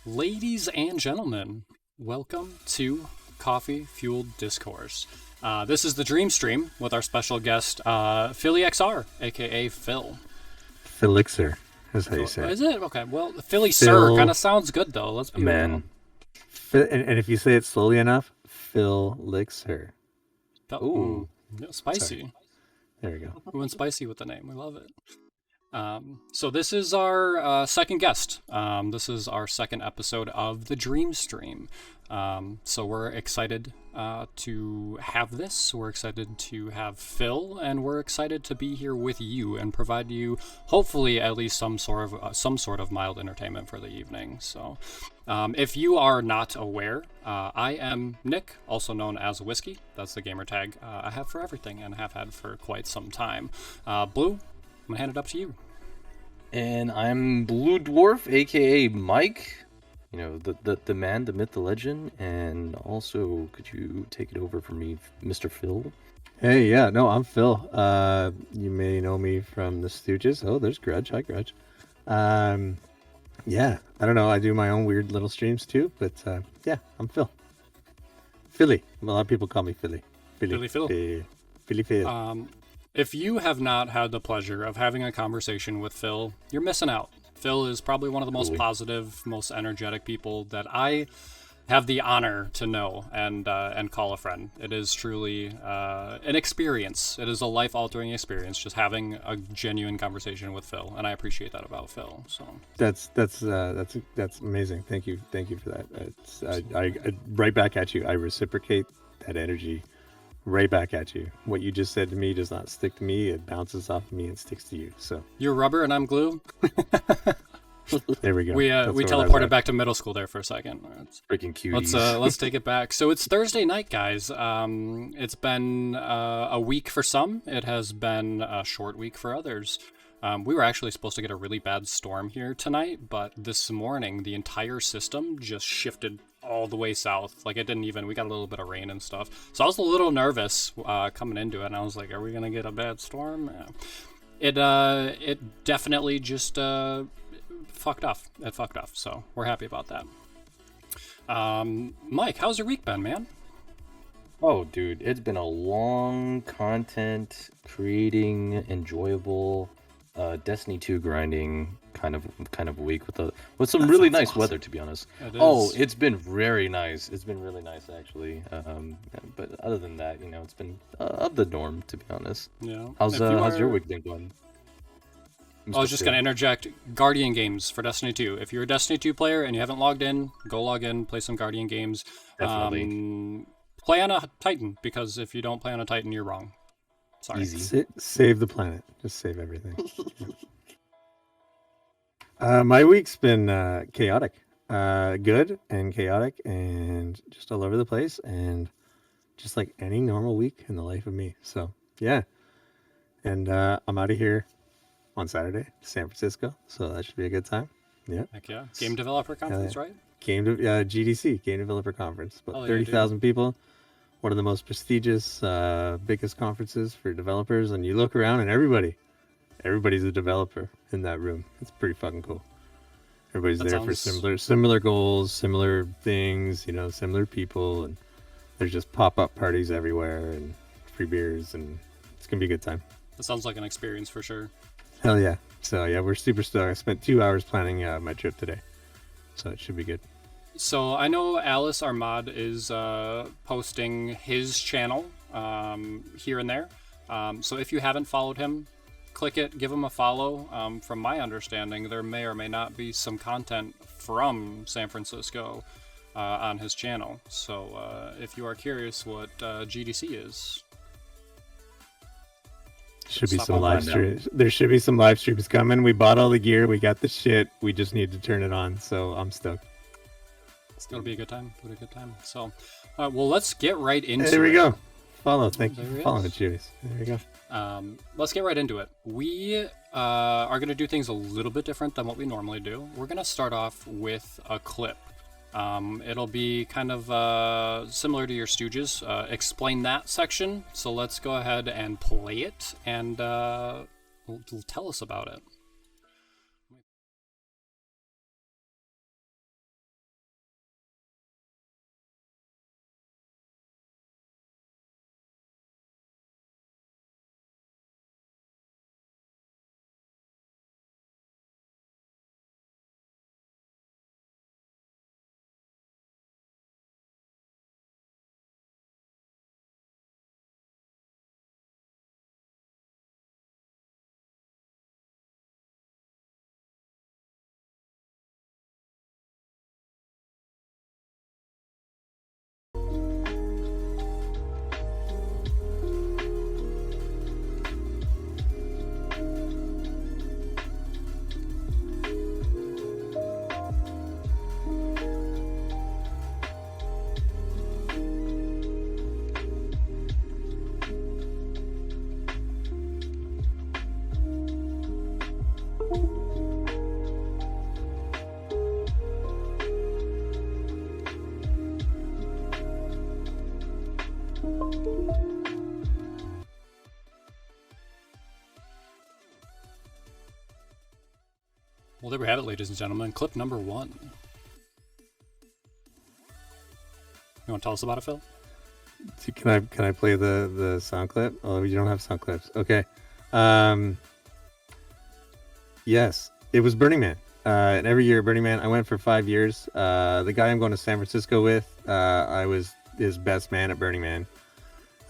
Ladies and gentlemen, welcome to Coffee Fueled Discourse. This is the Dream Stream with our special guest, PhiliXir, aka Phil. PhiliXir is how you say Is it. it? Okay, well, PhiliXir kind Phil, of sounds good, though. Let's be real. man. And if you say it slowly enough, PhiliXir. Mm, Ooh, yeah, sorry. spicy. There we go. We went spicy with the name. We love it. So this is our second guest. This is our second episode of the Dream Stream. So we're excited to have this. We're excited to have Phil, and we're excited to be here with you and provide you, hopefully, at least some sort of mild entertainment for the evening. So, if you are not aware, I am Nick, also known as Whiskey. That's the gamer tag I have for everything and have had for quite some time. Blue, I'm gonna hand it up to you. And I'm Blue Dwarf, aka Mike. You know, the man, the myth, the legend. And also, could you take it over for me, Mr. Phil? Hey, yeah, no, I'm Phil. You may know me from the Stooges. Oh, there's Grudge. Hi, Grudge. Yeah, I don't know. I do my own weird little streams too, but yeah, I'm Phil. Philly. A lot of people call me Philly. Philly Phil. Philly Phil. If you have not had the pleasure of having a conversation with Phil, you're missing out. Phil is probably one of the most positive, most energetic people that I have the honor to know and call a friend. It is truly an experience. It is a life-altering experience just having a genuine conversation with Phil, and I appreciate that about Phil. So That's amazing. Thank you for that. I right back at you. I reciprocate that energy right back at you. What you just said to me does not stick to me. It bounces off of me and sticks to you. So you're rubber and I'm glue. there we go. We teleported back to middle school there for a second. Freaking cuties. Let's take it back. So it's Thursday night, guys. It's been a week for some. It has been a short week for others. We were actually supposed to get a really bad storm here tonight, but this morning the entire system just shifted all the way south. Like, it didn't even, we got a little bit of rain and stuff. So I was a little nervous coming into it, and I was like, are we going to get a bad storm? Yeah. It definitely just fucked off. It fucked off, so we're happy about that. Mike, how's your week been, man? Oh, dude, it's been a long content creating, enjoyable, Destiny 2 grinding kind of week with some really nice awesome weather, to be honest. It's been very nice. It's been really nice, actually. But other than that, you know, it's been of the norm, to be honest. Yeah. How's your week been going? I was just going to interject Guardian games for Destiny 2. If you're a Destiny 2 player and you haven't logged in, go log in, play some Guardian games. Definitely. Play on a Titan, because if you don't play on a Titan, you're wrong. Sorry. Easy. Save the planet. Just save everything. My week's been chaotic. Good and chaotic and just all over the place, and just like any normal week in the life of me. So, yeah. And I'm out of here on Saturday to San Francisco, so that should be a good time. Yeah. Heck yeah. Game Developer Conference, right? GDC, Game Developer Conference. About 30,000 people. One of the most prestigious, biggest conferences for developers. And you look around and everybody's a developer in that room. It's pretty fucking cool. Everybody's there for similar goals, similar things, you know, similar people. And there's just pop-up parties everywhere and free beers, and it's going to be a good time. That sounds like an experience for sure. Hell yeah. So yeah, we're super stoked. I spent 2 hours planning my trip today, so it should be good. So I know Alice, our mod, is posting his channel here and there. So if you haven't followed him, click it, give him a follow. From my understanding, there may or may not be some content from San Francisco on his channel. So if you are curious what GDC is, should be some live streams. There should be some live streams coming. We bought all the gear. We got the shit. We just need to turn it on. So I'm stoked. It'll be a good time. It'll be a good time. So, well, let's get right into it. There we go. Follow. Thank you for following it, Judas. There we go. Let's get right into it. We are going to do things a little bit different than what we normally do. We're going to start off with a clip. It'll be kind of similar to your Stooges. Explain that section. So let's go ahead and play it, and tell us about it. Well, there we have it, ladies and gentlemen. Clip number 1. You want to tell us about it, Phil? Can I play the sound clip? Oh, you don't have sound clips. Okay. Yes, it was Burning Man. And every year at Burning Man, I went for 5 years. The guy I'm going to San Francisco with, I was his best man at Burning Man.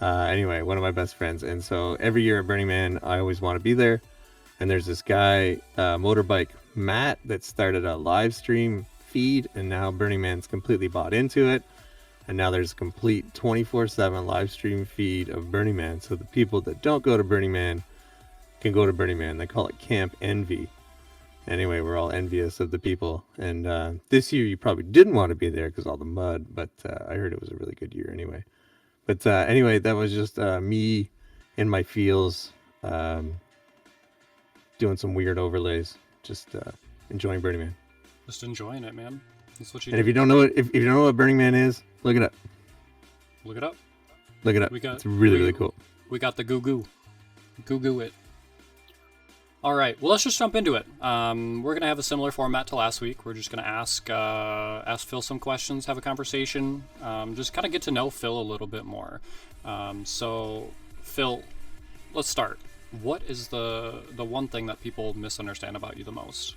Anyway, one of my best friends. And so every year at Burning Man, I always want to be there. And there's this guy, Motorbike Matt, that started a live stream feed, and now Burning Man's completely bought into it. And now there's a complete 24/7 live stream feed of Burning Man. So the people that don't go to Burning Man can go to Burning Man. They call it Camp Envy. Anyway, we're all envious of the people. And this year you probably didn't want to be there because all the mud, but I heard it was a really good year anyway. But anyway, that was just me in my feels, doing some weird overlays, just enjoying Burning Man. Just enjoying it, man. That's what you And do. if you don't know if you don't know what Burning Man is, look it up. Look it up. Look it up. It's really cool. We got the goo it. All right, well, let's just jump into it. We're gonna have a similar format to last week. We're just gonna ask Phil some questions, have a conversation, just kind of get to know Phil a little bit more. So, Phil, let's start. What is the one thing that people misunderstand about you the most?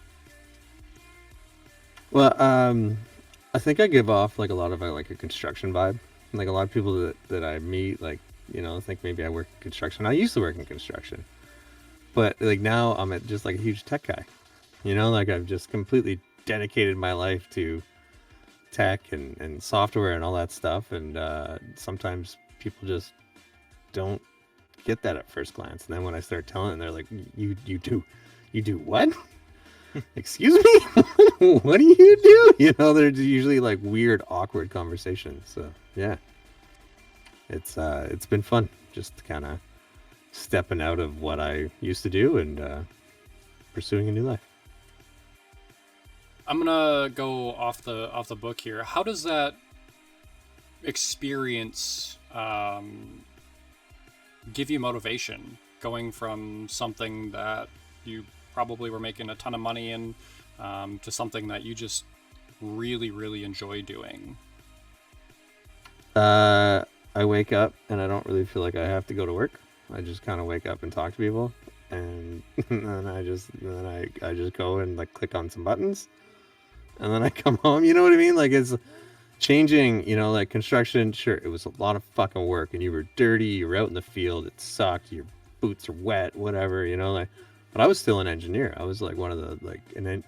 Well, I think I give off like a lot of like a construction vibe. Like a lot of people that I meet, like, you know, think maybe I work in construction. I used to work in construction, but like now I'm just like a huge tech guy. You know, like I've just completely dedicated my life to tech and software and all that stuff. And sometimes people just don't get that at first glance. And then when I start telling them, they're like, you do what? Excuse me? What do you do? You know, they're usually like weird, awkward conversations. So yeah, it's been fun just kind of stepping out of what I used to do and pursuing a new life. I'm gonna go off the book here. How does that experience give you motivation, going from something that you probably were making a ton of money in to something that you just really, really enjoy doing? I wake up and I don't really feel like I have to go to work. I just kind of wake up and talk to people, and then I just go and like click on some buttons, and then I come home. You know what I mean? Like it's changing. You know, like construction. Sure, it was a lot of fucking work, and you were dirty. You were out in the field. It sucked. Your boots are wet. Whatever. You know, like. But I was still an engineer. I was like one of the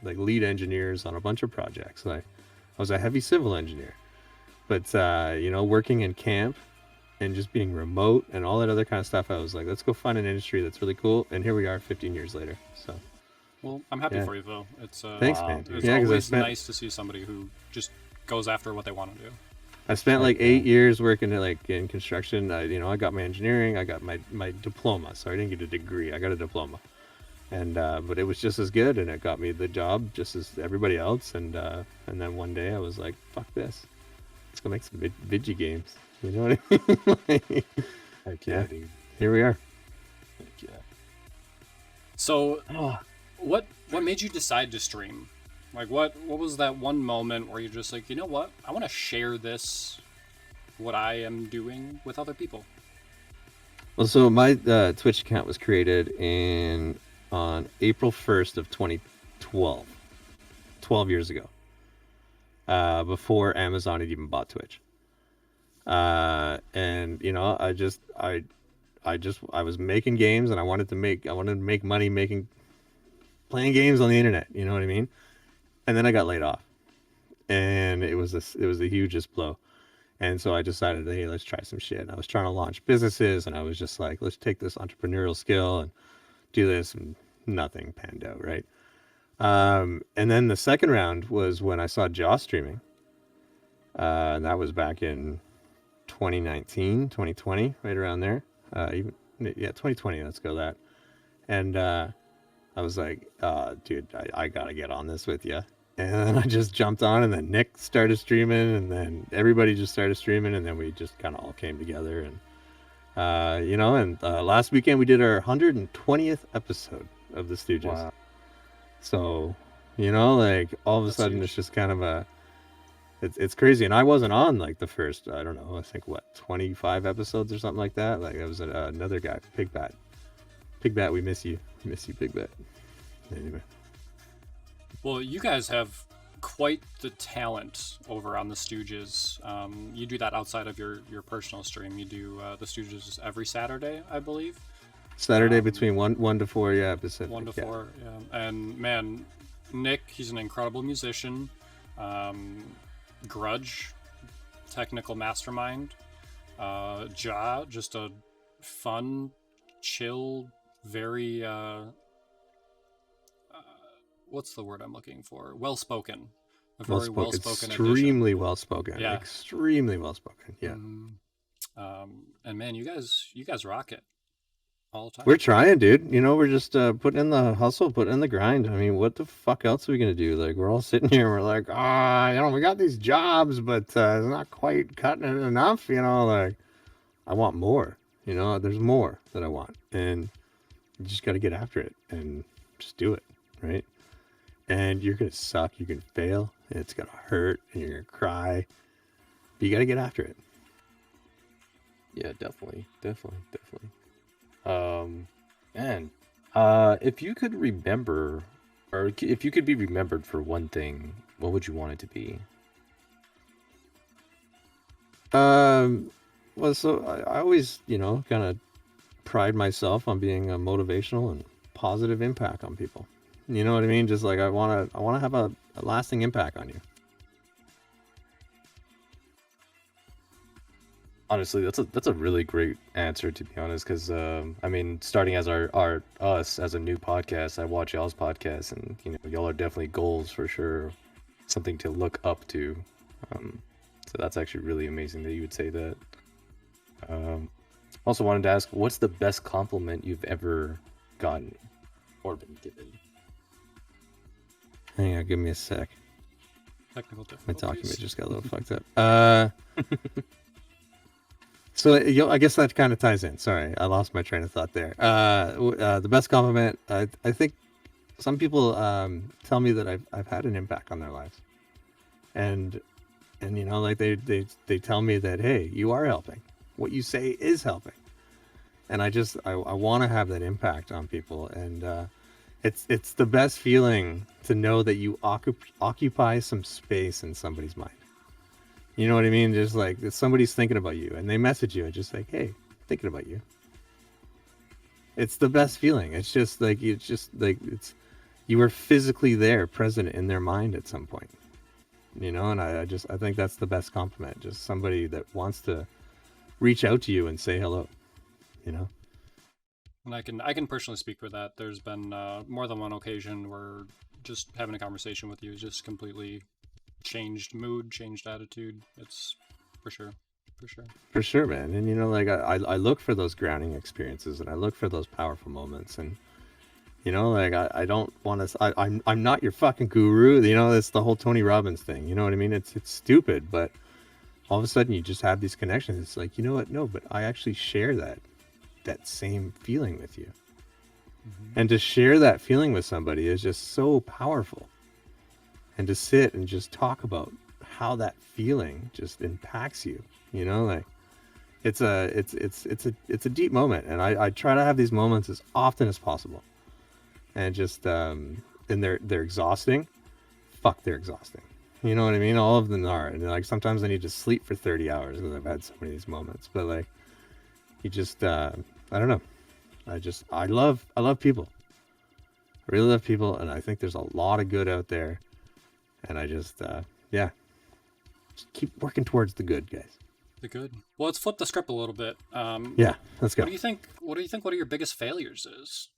lead engineers on a bunch of projects. Like I was a heavy civil engineer. But you know, working in camp and just being remote and all that other kind of stuff, I was like, let's go find an industry that's really cool. And here we are 15 years later. So well, I'm happy for you, though. It's thanks, man. It's always nice to see somebody who just goes after what they want to do. I spent like 8 years working in construction. I got my engineering. I got my diploma. So I didn't get a degree. I got a diploma. And but it was just as good, and it got me the job just as everybody else. And then one day I was like, "Fuck this! Let's go make some video games." You know what I mean? Heck yeah, dude. Here we are. Heck yeah. So, what made you decide to stream? Like, what was that one moment where you're just like, you know what? I want to share this, what I am doing, with other people. Well, so my Twitch account was created on April 1st of 2012, 12 years ago, before Amazon had even bought Twitch. And you know, I was making games, and I wanted to make money playing games on the internet. You know what I mean? And then I got laid off, and it was the hugest blow. And so I decided, hey, let's try some shit. And I was trying to launch businesses, and I was just like, let's take this entrepreneurial skill and do this, and nothing panned out, right? And then the second round was when I saw Jaw streaming. And that was back in 2019, 2020, right around there. 2020, let's go that. And I was like, dude, I gotta get on this with you. And then I just jumped on, and then Nick started streaming, and then everybody just started streaming, and then we just kind of all came together. And, you know, and last weekend we did our 120th episode of The Stooges. Wow. So, you know, like all of a sudden huge. it's just kind of it's crazy. And I wasn't on like the first, I don't know, I think 25 episodes or something like that. Like it was another guy, Pig Bat. Pig Bat, we miss you. Miss you, Pig Bat. Anyway. Well, you guys have quite the talent over on the Stooges. You do that outside of your personal stream. You do the Stooges every Saturday, I believe. Saturday between 1 to 4, yeah, Pacific. 1 to 4, yeah. And man, Nick, he's an incredible musician. Grudge, technical mastermind. Ja, just a fun, chill, very what's the word I'm looking for? Well-spoken. A very well-spoken. Extremely well-spoken. Yeah. Extremely well-spoken. Yeah. And man, you guys rock it all the time. We're trying, dude. You know, we're just putting in the hustle, putting in the grind. I mean, what the fuck else are we gonna do? Like, we're all sitting here and we're like, you know, we got these jobs, but it's not quite cutting it enough. You know, like, I want more. You know, there's more that I want, and you just got to get after it and just do it, right? And you're gonna suck, you're gonna fail, and it's gonna hurt, and you're gonna cry. But you got to get after it. Yeah, definitely. And if you could remember, or if you could be remembered for one thing, what would you want it to be? Well, so I always, you know, kind of pride myself on being a motivational and positive impact on people. You know what I mean? Just like I want to have a lasting impact on you. Honestly, that's a really great answer, to be honest. Because I mean, starting as us as a new podcast, I watch y'all's podcast, and you know, y'all are definitely goals for sure, something to look up to. So that's actually really amazing that you would say that. Also wanted to ask, what's the best compliment you've ever gotten or been given? Hang on, give me a sec. Technical My difficulties. document just got a little fucked up. So I guess that kind of ties in. Sorry, I lost my train of thought there. The best compliment, I think some people tell me that I've had an impact on their lives, and you know, like they tell me that, hey, you are helping. What you say is helping, and I want to have that impact on people, and it's the best feeling to know that you occupy some space in somebody's mind. You know what I mean? Just like somebody's thinking about you and they message you and just like, hey, thinking about you. It's the best feeling. It's just like you were physically there, present in their mind at some point. You know, and I think that's the best compliment. Just somebody that wants to reach out to you and say hello. You know? And I can personally speak for that. There's been more than one occasion where just having a conversation with you just completely changed mood, changed attitude. It's for sure, man. And you know, like I look for those grounding experiences, and I look for those powerful moments, and you know, like I don't want to. I'm not your fucking guru. You know, it's the whole Tony Robbins thing. You know what I mean? It's stupid, but all of a sudden you just have these connections. It's like, you know what? No, but I actually share that same feeling with you. And to share that feeling with somebody is just so powerful. And to sit and just talk about how that feeling just impacts you, you know, like it's a deep moment. And I try to have these moments as often as possible. And just and they're exhausting. Fuck, they're exhausting. You know what I mean? All of them are. And like sometimes I need to sleep for 30 hours because I've had so many of these moments. But like you just I don't know. I love people. I really love people, and I think there's a lot of good out there. And I just just keep working towards the good, guys. The good. Well, let's flip the script a little bit. Yeah, let's go. What do you think one of your biggest failures is?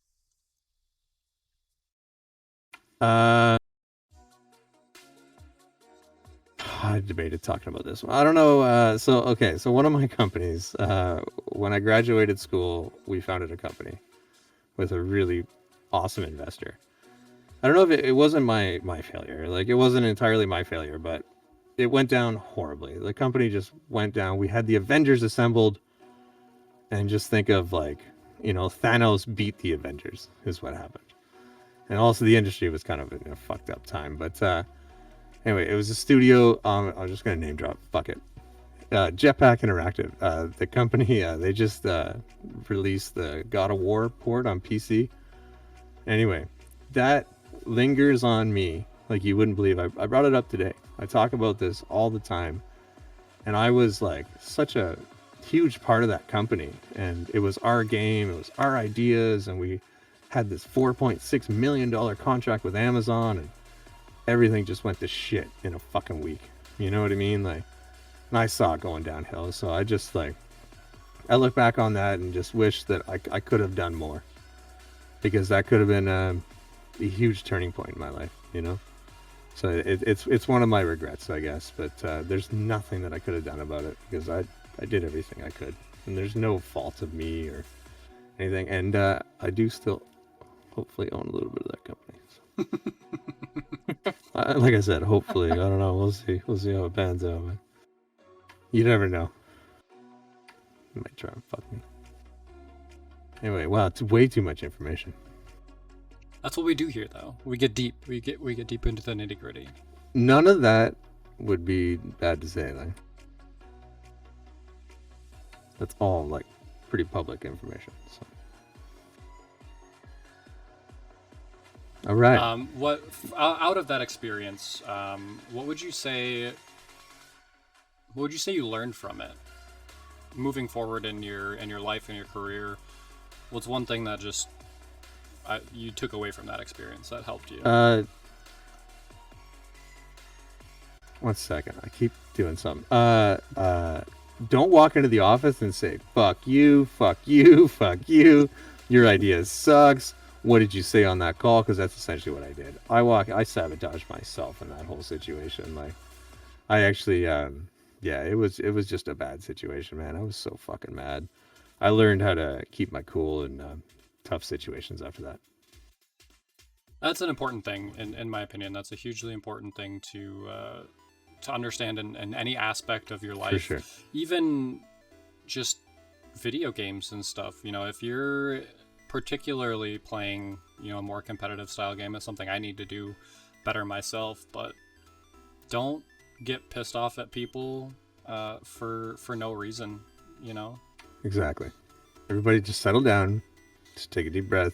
I debated talking about this one. I don't know. So one of my companies, when I graduated school, we founded a company with a really awesome investor. I don't know if it wasn't my failure. Like, it wasn't entirely my failure, but it went down horribly. The company just went down. We had the Avengers assembled, and just think of, like, Thanos beat the Avengers is what happened. And also the industry was kind of in a fucked up time. But anyway, it was a studio. I'm just gonna name drop. Fuck it. Jetpack Interactive. The company, they just released the God of War port on PC. Anyway, that lingers on me like you wouldn't believe. I brought it up today. I talk about this all the time. And I was like such a huge part of that company. And it was our game, it was our ideas, and we had this $4.6 million contract with Amazon, and everything just went to shit in a fucking week. You know what I mean? Like, and I saw it going downhill. So I just I look back on that and just wish that I could have done more, because that could have been a huge turning point in my life, So it's one of my regrets, I guess. But there's nothing that I could have done about it, because I did everything I could, and there's no fault of me or anything. And I do still hopefully own a little bit of that company. So. Like I said, hopefully. I don't know. We'll see. We'll see how it pans out. But you never know. You might try and fuck me. Anyway, wow, it's way too much information. That's what we do here, though. We get deep. We get deep into the nitty gritty. None of that would be bad to say, like. That's all like pretty public information. So. All right. What out of that experience? What would you say? What would you say you learned from it? Moving forward in your life and your career, what's one thing that just you took away from that experience that helped you? 1 second. I keep doing something. Don't walk into the office and say, fuck you, fuck you, fuck you. Your idea sucks. What did you say on that call? Because that's essentially what I did. I sabotaged myself in that whole situation. Like, I actually, it was just a bad situation, man. I was so fucking mad. I learned how to keep my cool in tough situations after that. That's an important thing, in my opinion. That's a hugely important thing to understand in any aspect of your life. For sure. Even just video games and stuff. If you're particularly playing, a more competitive style game, is something I need to do better myself. But don't get pissed off at people for no reason. Exactly. Everybody just settle down. Just take a deep breath.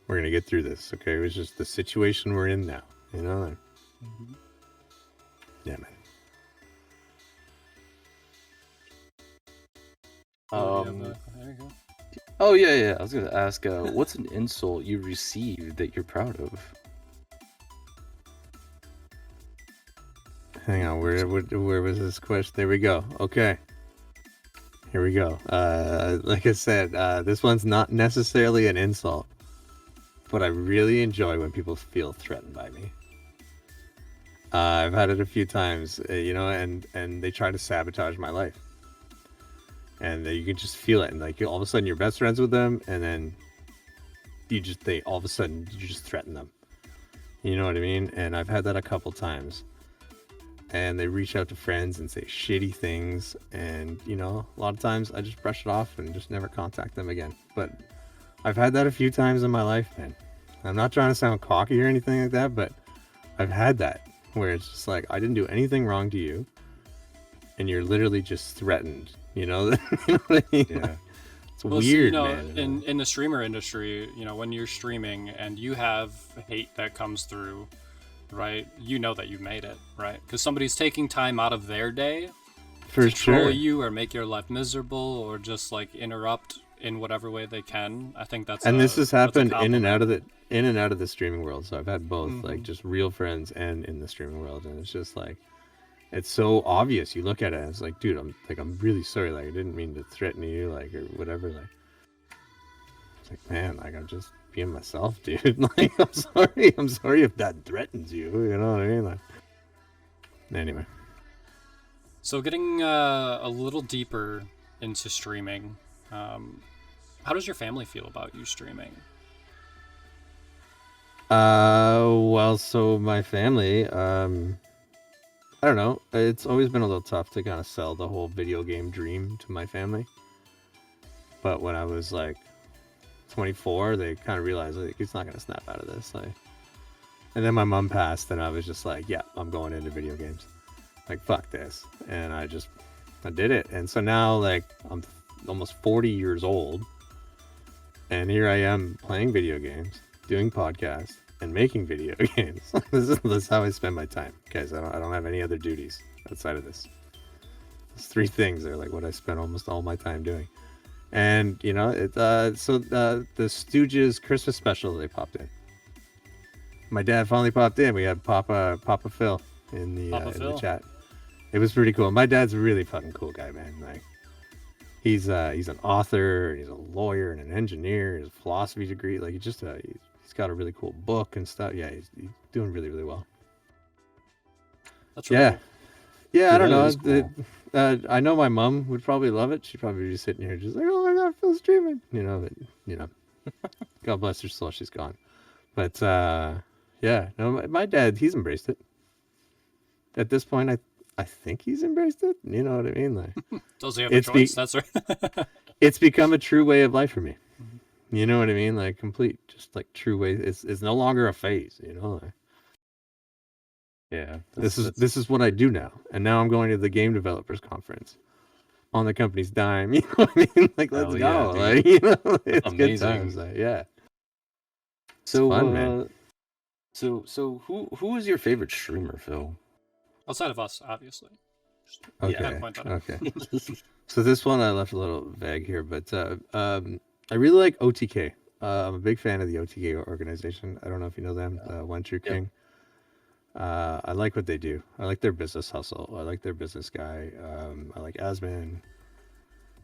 We're going to get through this, okay? It was just the situation we're in now, Mm-hmm. Yeah, man. There you go. Oh, yeah. I was going to ask, what's an insult you received that you're proud of? Hang on, where was this question? There we go. Okay. Here we go. Like I said, this one's not necessarily an insult, but I really enjoy when people feel threatened by me. I've had it a few times, and they try to sabotage my life. And you can just feel it, and like all of a sudden you're best friends with them, and then all of a sudden you just threaten them. You know what I mean? And I've had that a couple times. And they reach out to friends and say shitty things, and a lot of times I just brush it off and just never contact them again. But I've had that a few times in my life, man. I'm not trying to sound cocky or anything like that, but I've had that where it's just like, I didn't do anything wrong to you, and you're literally just threatened. You know what I mean? Yeah. It's weird, man. In the streamer industry, when you're streaming and you have hate that comes through, right? That you made it, right? Because somebody's taking time out of their day to troll you or make your life miserable or just like interrupt in whatever way they can. I think this has happened in and out of the streaming world. So I've had both, like just real friends and in the streaming world, and it's just like, it's so obvious. You look at it and it's like, dude, I'm really sorry. Like, I didn't mean to threaten you, like, or whatever. Like, it's like, man, like, I'm just being myself, dude. Like, I'm sorry if that threatens you. You know what I mean? Like, anyway. So getting a little deeper into streaming, how does your family feel about you streaming? Well, so my family, I don't know. It's always been a little tough to kind of sell the whole video game dream to my family. But when I was like 24, they kind of realized like he's not gonna snap out of this. Like, and then my mom passed, and I was just like, yeah, I'm going into video games. Like, fuck this, and I did it. And so now, like, I'm almost 40 years old, and here I am playing video games, doing podcasts, and making video games. This is how I spend my time, guys. I don't have any other duties outside of this. Those three things are like what I spend almost all my time doing. And you know, the Stooges Christmas special, they popped in. My dad finally popped in. We had Papa Phil in the chat. It was pretty cool. My dad's a really fucking cool guy, man. Like, he's an author, he's a lawyer, and an engineer. He has a philosophy degree. Like, he's got a really cool book and stuff. Yeah, he's doing really, really well. That's really cool. Yeah, I don't know. I know my mom would probably love it. She'd probably be sitting here just like, oh my god, Phil's streaming. God bless her soul, she's gone. But yeah, no, my dad, he's embraced it. At this point, I think he's embraced it. You know what I mean? Like, does he have a choice? That's right. It's become a true way of life for me. You know what I mean? Like, complete, just like true way. It's no longer a phase. You know. Like, yeah. This is what I do now, and now I'm going to the game developers conference on the company's dime. You know what I mean? Like, let's go. Yeah, like, you know, it's amazing. Good times. Like, yeah. So, fun, man. So who is your favorite streamer, Phil? Outside of us, obviously. Okay. Okay. So this one I left a little vague here, but I really like OTK. I'm a big fan of the OTK organization. I don't know if you know them, One True King. I like what they do. I like their business hustle. I like their business guy. I like Asman.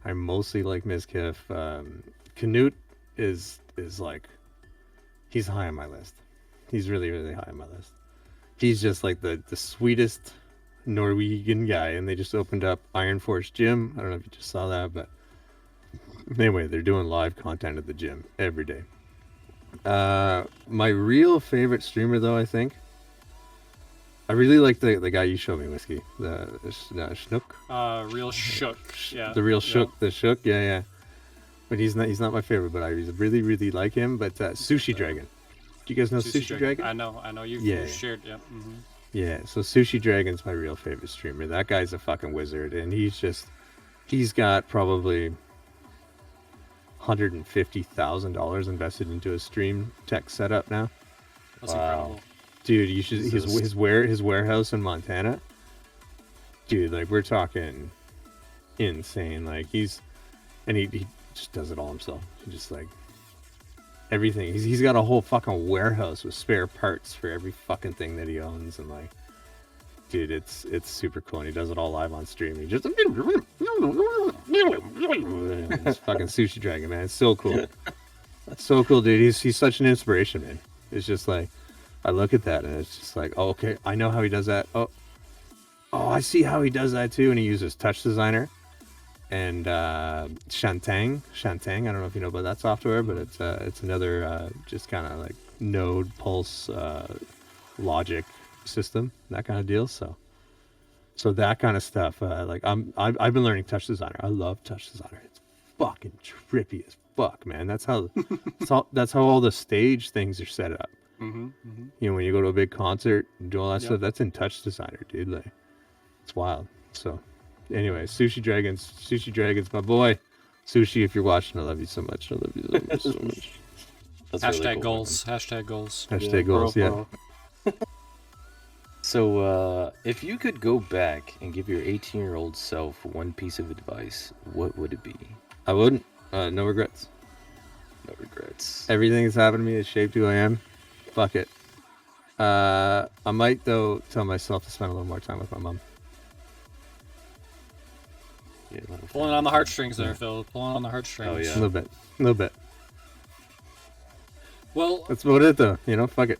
I mostly like Mizkif. Canute is like, he's high on my list. He's really, really high on my list. He's just like the sweetest Norwegian guy, and they just opened up Iron Force Gym. I don't know if you just saw that, but anyway, they're doing live content at the gym every day. My real favorite streamer, though, I think, I really like the guy you showed me, Whiskey, the Schnook. Real Shook, yeah. The real Shook, the Shook, yeah. But he's not my favorite, but I really, really like him. But Sushi Dragon. Do you guys know Sushi Dragon? I know. You shared, yeah. Mm-hmm. Yeah, so Sushi Dragon's my real favorite streamer. That guy's a fucking wizard, and he's got probably $150,000 invested into his stream tech setup now. That's incredible. Dude, you should his warehouse in Montana. Dude, like, we're talking insane. Like, he just does it all himself. He just, like, everything. He's got a whole fucking warehouse with spare parts for every fucking thing that he owns, and like, dude, it's super cool. And he does it all live on stream. He just it's fucking Sushi Dragon, man. It's so cool. So cool, dude. He's such an inspiration, man. It's just like, I look at that and it's just like, oh, okay, I know how he does that. Oh, I see how he does that too. And he uses Touch Designer and Shantang. I don't know if you know about that software, but it's another just kind of like node pulse logic system, that kind of deal. So that kind of stuff. Like, I've been learning Touch Designer. I love Touch Designer. It's fucking trippy as fuck, man. That's how that's how all the stage things are set up. Mm-hmm, mm-hmm. You know, when you go to a big concert and do all that stuff, that's in Touch Designer, dude. Like, it's wild. So anyway, Sushi Dragon's my boy. Sushi, if you're watching, I love you so much. I love you so much. That's Hashtag really cool, goals. Man. Hashtag goals. Hashtag goals, yeah. So, if you could go back and give your 18-year-old self one piece of advice, what would it be? I wouldn't. No regrets. No regrets. Everything that's happened to me has shaped who I am. Fuck it. I might, though, tell myself to spend a little more time with my mom. Yeah, pulling on the heartstrings there, Phil. Pulling on the heartstrings. Oh, yeah. A little bit. Well, that's about it, though. You know, fuck it.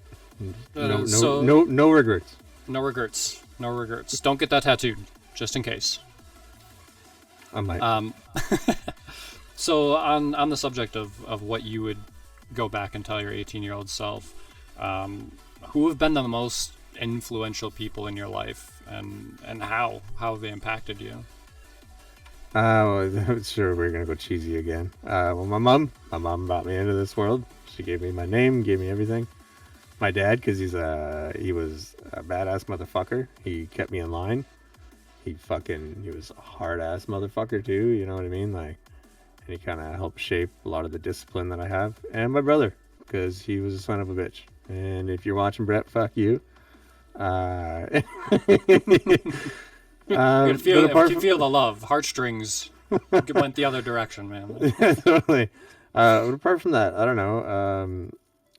No regrets. No regrets. Don't get that tattooed, just in case. I might. So on the subject of what you would go back and tell your 18-year-old self, who have been the most influential people in your life, and how have they impacted you? Sure, we're gonna go cheesy again. Well, my mom brought me into this world. She gave me my name, gave me everything. My dad, because he was a badass motherfucker. He kept me in line. He was a hard ass motherfucker too. You know what I mean? Like, and he kind of helped shape a lot of the discipline that I have. And my brother, because he was a son of a bitch. And if you're watching, Brett, fuck you. You can feel the love. Heartstrings went the other direction, man. Yeah, totally. But apart from that, I don't know.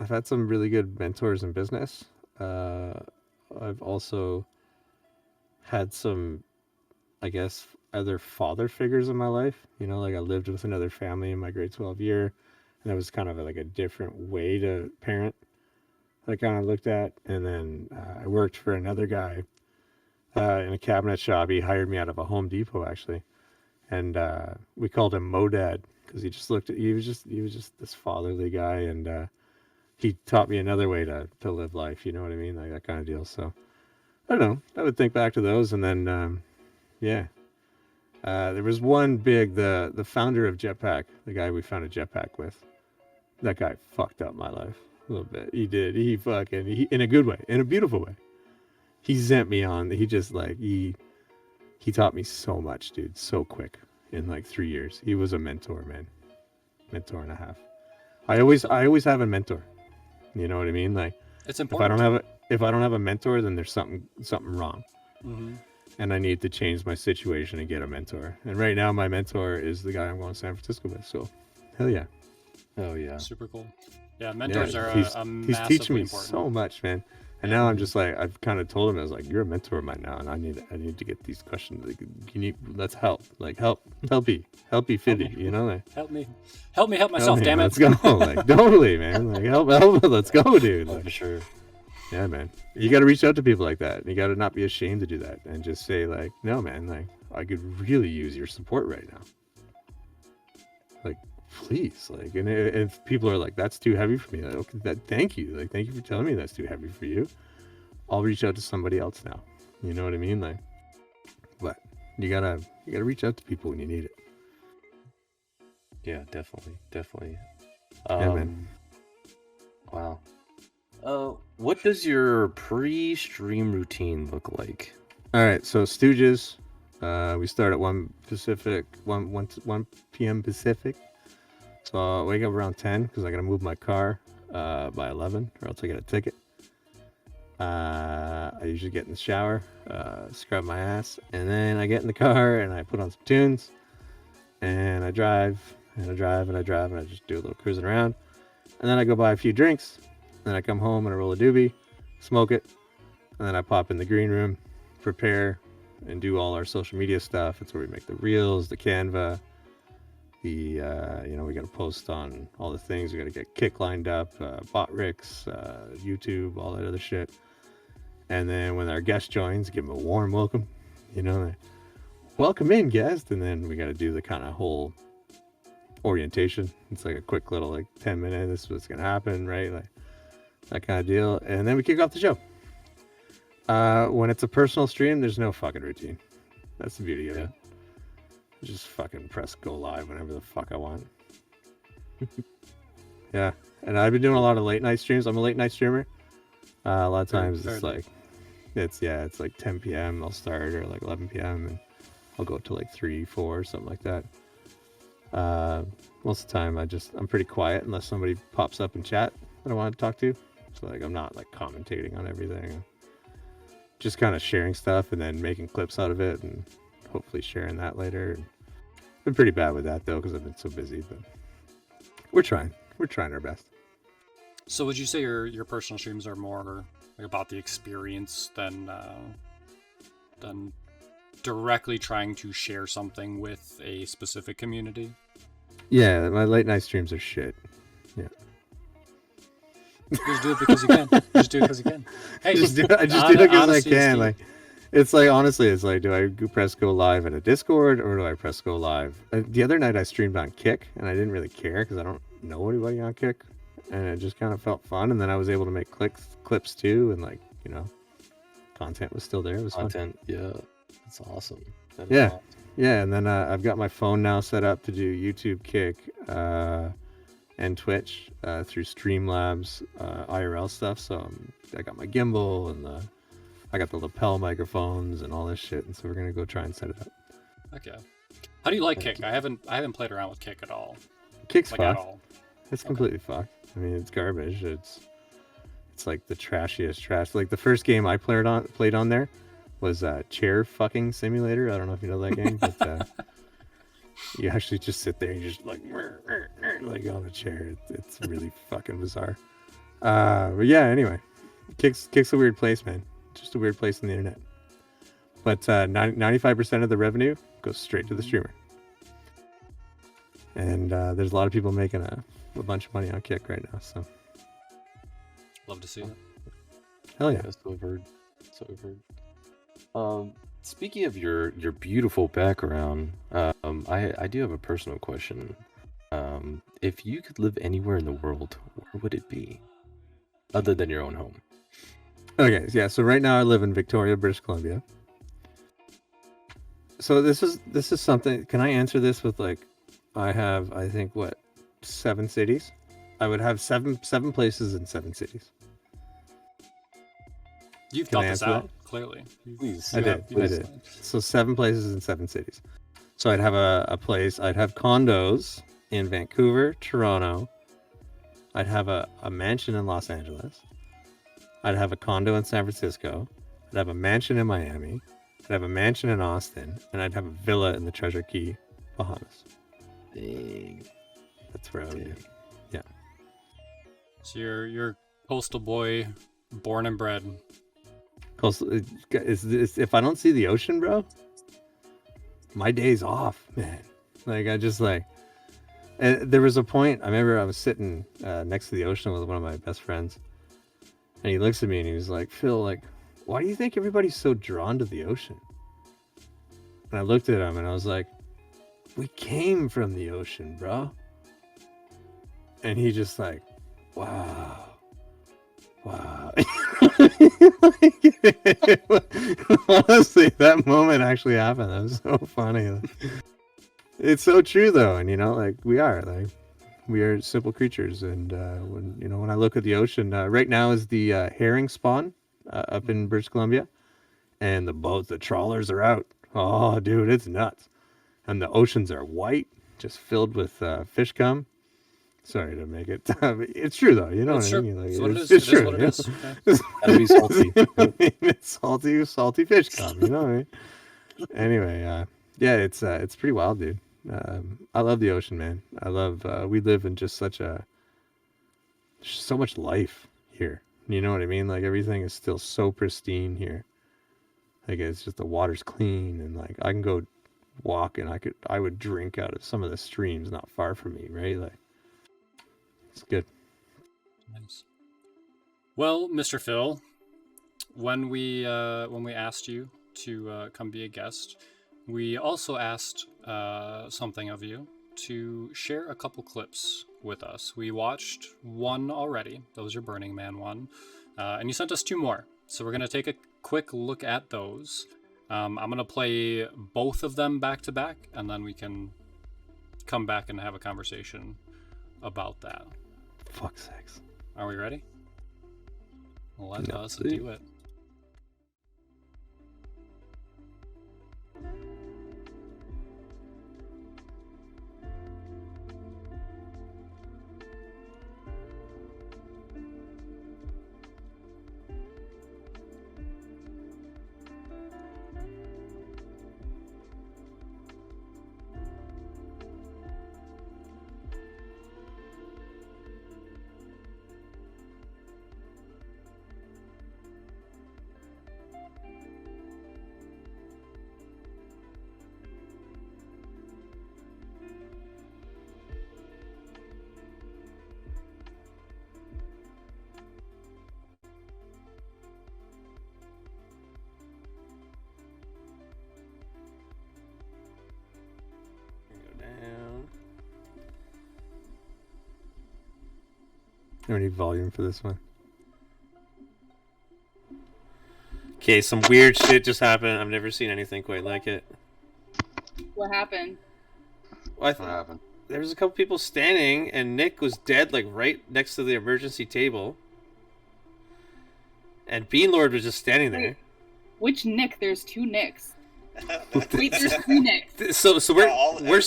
I've had some really good mentors in business. I've also had some, I guess, other father figures in my life. You know, like I lived with another family in my grade 12 year, and that was kind of like a different way to parent that I kind of looked at. And then I worked for another guy in a cabinet shop. He hired me out of a Home Depot, actually. And we called him Modad because he was just this fatherly guy. And he taught me another way to live life. You know what I mean? Like that kind of deal. So I don't know. I would think back to those. And then, yeah. There was one the founder of Jetpack, the guy we founded Jetpack with. That guy fucked up my life a little bit. He did. He in a good way, in a beautiful way. He sent me on. He just like, he taught me so much, dude, so quick in like 3 years. He was a mentor, man. Mentor and a half. I always have a mentor. You know what I mean? Like, it's important. If I don't have a mentor, then there's something wrong. Mm-hmm. And I need to change my situation and get a mentor. And right now, my mentor is the guy I'm going to San Francisco with. So, hell yeah. Oh yeah. Super cool. Yeah, mentors are he's teaching me important. so much, man. And now I'm just like, I've kind of told him, I was like, you're a mentor of mine now, and I need to get these questions. Like, let's help. Like, help me, Fiddy, you know? Like, help me help myself, damn it. Let's go. Like, totally, man. Like, help, let's go, dude. Like, for sure. Yeah, man. You got to reach out to people like that. You got to not be ashamed to do that and just say, like, no, man, like, I could really use your support right now. Like, please. Like, and if people are like, that's too heavy for me, like, okay, thank you. Like, thank you for telling me that's too heavy for you. I'll reach out to somebody else now. You know what I mean? Like, but you gotta reach out to people when you need it. Yeah, definitely. Yeah, man. Wow. What does your pre-stream routine look like? All right, so Stooges, we start at 1 p.m. Pacific. So I'll wake up around 10 because I got to move my car by 11 or else I get a ticket. I usually get in the shower, scrub my ass, and then I get in the car and I put on some tunes and I drive and I drive and I drive and I just do a little cruising around. And then I go buy a few drinks. Then I come home and I roll a doobie, smoke it, and then I pop in the green room, prepare, and do all our social media stuff. It's where we make the reels, the Canva, we got to post on all the things. We got to get Kick lined up, bot Ricks, YouTube, all that other shit. And then when our guest joins, give them a warm welcome. You know, welcome in, guest. And then we got to do the kind of whole orientation. It's like a quick little 10 minutes. This is what's gonna happen, right? Like that kind of deal. And then we kick off the show. When it's a personal stream, there's no fucking routine. That's the beauty of it. Just fucking press go live whenever the fuck I want. Yeah, and I've been doing a lot of late night streams. I'm a late night streamer. A lot of times it's like 10 p.m. I'll start, or like 11 p.m. and I'll go to like 3, 4, something like that. Most of the time I'm pretty quiet unless somebody pops up in chat that I want to talk to. So like I'm not like commentating on everything. Just kind of sharing stuff and then making clips out of it and hopefully sharing that later. Been pretty bad with that though because I've been so busy, but we're trying our best. So would you say your personal streams are more like about the experience than directly trying to share something with a specific community? Yeah, my late night streams are shit. Yeah. Just do it because you can. Just do it because you can. Hey, I just do it because I can. Like, it's like, honestly, it's like, do I press go live at a Discord or do I press go live? The other night I streamed on Kick and I didn't really care because I don't know anybody on Kick. and it just kind of felt fun. And then I was able to make clips too, and like, you know, content was still there. It was Content, yeah, that's awesome. That is Yeah. awesome. Yeah, and then I've got my phone now set up to do YouTube, Kick, and Twitch through Streamlabs IRL stuff. So I got my gimbal and I got the lapel microphones and all this shit. And so we're gonna go try and set it up. Okay. How do you like Kick? I haven't played around with Kick at all. Kick's Like at fucked. all. It's completely fucked. I mean, it's garbage. It's like the trashiest trash. Like the first game I played on there was Chair Fucking Simulator. I don't know if you know that game, but you actually just sit there and you just like on a chair. It's really fucking bizarre. But yeah, anyway, Kick's a weird place, man. Just a weird place on the internet. But 95% of the revenue goes straight to the streamer. And there's a lot of people making a bunch of money on Kick right now. So Love to see it. hell yeah. So heard. Speaking of your beautiful background, I do have a personal question. If you could live anywhere in the world, where would it be, other than your own home? Okay, yeah. So right now I live in Victoria, British Columbia. So this is something. Can I answer this with like, I have, I think, what, 7 cities? I would have seven places in 7 cities. You've Can I thought this answer out, that? clearly. Please. I did. So 7 places in 7 cities. So I'd have a place. I'd have condos in Vancouver, Toronto. I'd have a mansion in Los Angeles. I'd have a condo in San Francisco. I'd have a mansion in Miami. I'd have a mansion in Austin, and I'd have a villa in the Treasure Key, Bahamas. Dang. That's where I would live. Yeah. So you're coastal boy, born and bred. Coastal, if I don't see the ocean, bro, my day's off, man. Like I just like. And there was a point. I remember I was sitting next to the ocean with one of my best friends, and he looks at me and he was like, "Phil, like, why do you think everybody's so drawn to the ocean?" And I looked at him and I was like, "We came from the ocean, bro." And he just like, "Wow, wow." Honestly, that moment actually happened. That was so funny. It's so true though, and you know, like we are simple creatures, and when I look at the ocean, right now is the herring spawn up in British Columbia, and the trawlers are out. Oh, dude, it's nuts, and the oceans are white, just filled with fish cum. Sorry to make it. It's true though. You know It's what I true. mean? Like, It's what it is. It's It is true. what it You is. know? Okay. Gotta be salty. You know what I mean? It's salty fish cum. You know what I mean? Anyway, yeah, it's pretty wild, dude. I love the ocean, man. I love. We live in just so much life here. You know what I mean? Like everything is still so pristine here. Like it's just the water's clean, and like I can go walk and I would drink out of some of the streams not far from me, right? Like it's good. Nice. Well, Mr. Phil, when we asked you to come be a guest, we also asked something of you to share a couple clips with us. We watched one already. That was your Burning Man one. And you sent us 2 more. So we're going to take a quick look at those. I'm going to play both of them back to back, and then we can come back and have a conversation about that. Fuck sakes. Are we ready? Let No, us see. do it. don't need volume for this one. Okay, some weird shit just happened. I've never seen anything quite like it. What happened? Well, What happened? there was a couple people standing, and Nick was dead, like right next to the emergency table. And Beanlord was just standing there. Wait, which Nick? There's two Nicks. Wait, there's three Nicks. So we're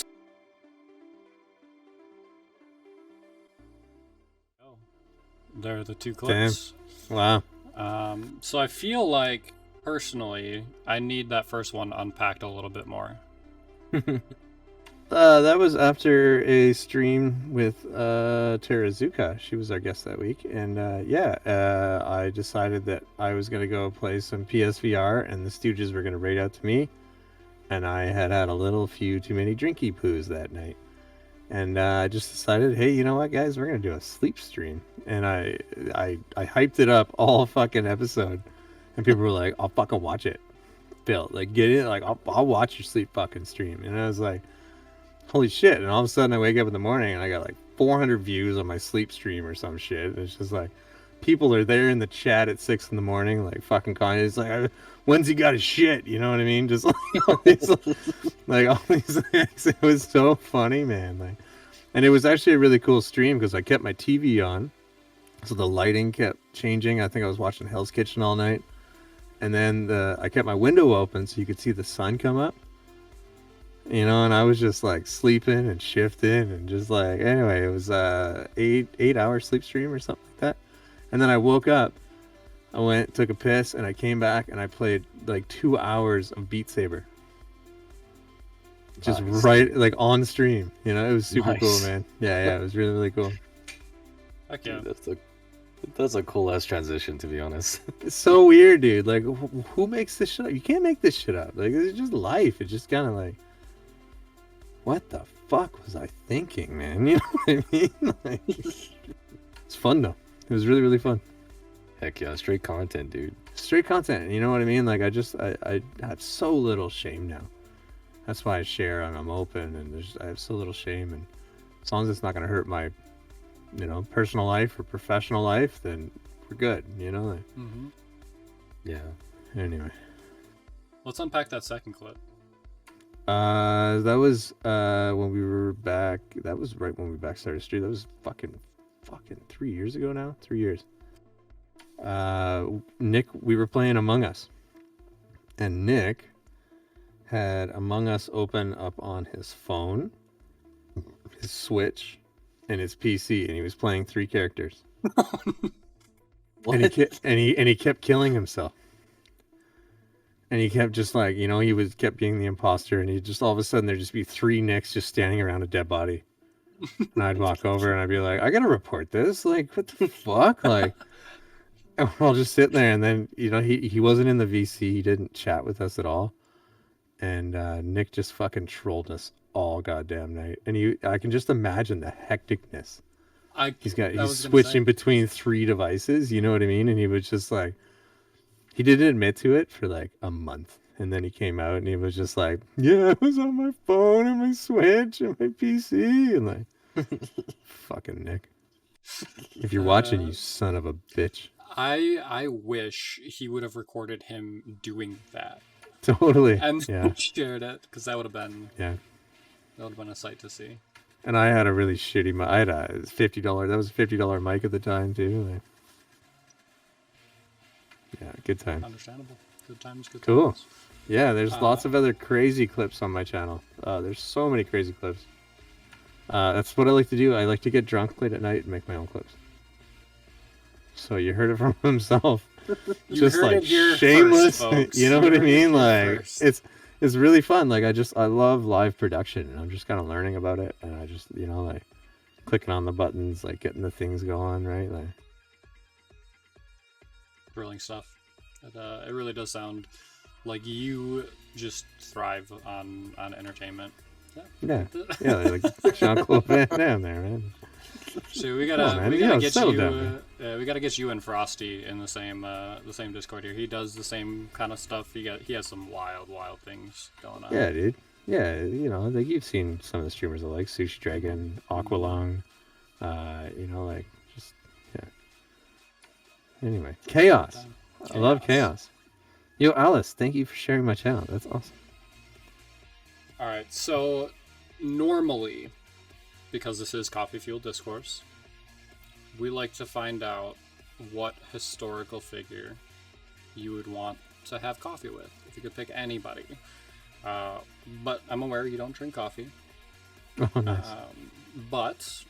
There are the two clips. wow. So I feel like, personally, I need that first one unpacked a little bit more. That was after a stream with Terazuka. She was our guest that week, and I decided that I was gonna go play some PSVR, and the Stooges were gonna raid out to me, and I had a few too many drinky poos that night, and I just decided, hey, you know what, guys, we're gonna do a sleep stream, and I hyped it up all fucking episode, and people were like, I'll fucking watch it, Bill, like get it, like I'll watch your sleep fucking stream, and I was like, holy shit. And all of a sudden I wake up in the morning and I got like 400 views on my sleep stream or some shit. And it's just like, people are there in the chat at 6 in the morning, like fucking Kanye. It's like, when's he got his shit? You know what I mean? Just like all these, like all these things. It was so funny, man. Like, and it was actually a really cool stream because I kept my TV on. So the lighting kept changing. I think I was watching Hell's Kitchen all night. And then I kept my window open so you could see the sun come up. You know, and I was just like sleeping and shifting and just like, anyway, it was a 8-hour sleep stream or something like that. And then I woke up, I went, took a piss, and I came back and I played like 2 hours of Beat Saber. Just Nice. right, like on stream. You know, it was super Nice. cool, man. Yeah, it was really, really cool. Heck yeah. That's a cool ass transition, to be honest. It's so weird, dude. Like, who makes this shit up? You can't make this shit up. Like, it's just life. It's just kind of like, what the fuck was I thinking, man? You know what I mean? Like, it's fun though. It was really, really fun. Heck yeah, straight content, dude. Straight content. You know what I mean? Like, I have so little shame now. That's why I share and I'm open, and I have so little shame. And as long as it's not gonna hurt my, personal life or professional life, then we're good. You know. Like, Mm-hmm. Yeah. anyway. Let's unpack that second clip. That was when we were back. That was right when we back started street. That was fucking 3 years ago now. 3 years. Nick, we were playing Among Us, and Nick had Among Us open up on his phone, his Switch, and his PC, and he was playing 3 characters. What? And he kept killing himself. And he kept just like, he kept being the imposter, and he just all of a sudden there'd just be 3 Nicks just standing around a dead body. And I'd walk over and I'd be like, I gotta report this. Like, what the fuck? Like, and we're all just sitting there, and then he wasn't in the VC, he didn't chat with us at all. And Nick just fucking trolled us all goddamn night. And I can just imagine the hecticness. He's switching between 3 devices, you know what I mean? And he was just like, he didn't admit to it for like a month, and then he came out and he was just like, yeah, I was on my phone and my Switch and my PC, and like, fucking Nick. If you're watching, you son of a bitch. I wish he would have recorded him doing that Totally. and Yeah. shared it, because that would have been a sight to see. And I had a really shitty mic. I had a $50. That was a $50 mic at the time too. Like, yeah, good time. Understandable. Good times, good Cool. times. Yeah, there's lots of other crazy clips on my channel. There's so many crazy clips. That's what I like to do. I like to get drunk late at night and make my own clips. So you heard it from himself. You Just heard like it here shameless. first, folks. You know You what I heard it mean? here Like, first. it's really fun. Like, I love live production, and I'm just kind of learning about it, and I just like clicking on the buttons, like getting the things going, right? Like, Thrilling stuff. It really does sound like you just thrive on entertainment. yeah, like Jean-Claude Van Damme there, man. So we Come on, gotta man. we You gotta gotta get settle you down, we gotta get you and Frosty in the same Discord here. He does the same kind of stuff. He has some wild things going on. Yeah, dude. Yeah, like you've seen some of the streamers I like, Sushi Dragon, Aqualung, like just Anyway, chaos. I love chaos. Yo, Alice, thank you for sharing my channel. That's awesome. All right, so normally, because this is Coffee Fuel Discourse, we like to find out what historical figure you would want to have coffee with, if you could pick anybody. But I'm aware you don't drink coffee. Oh, nice. But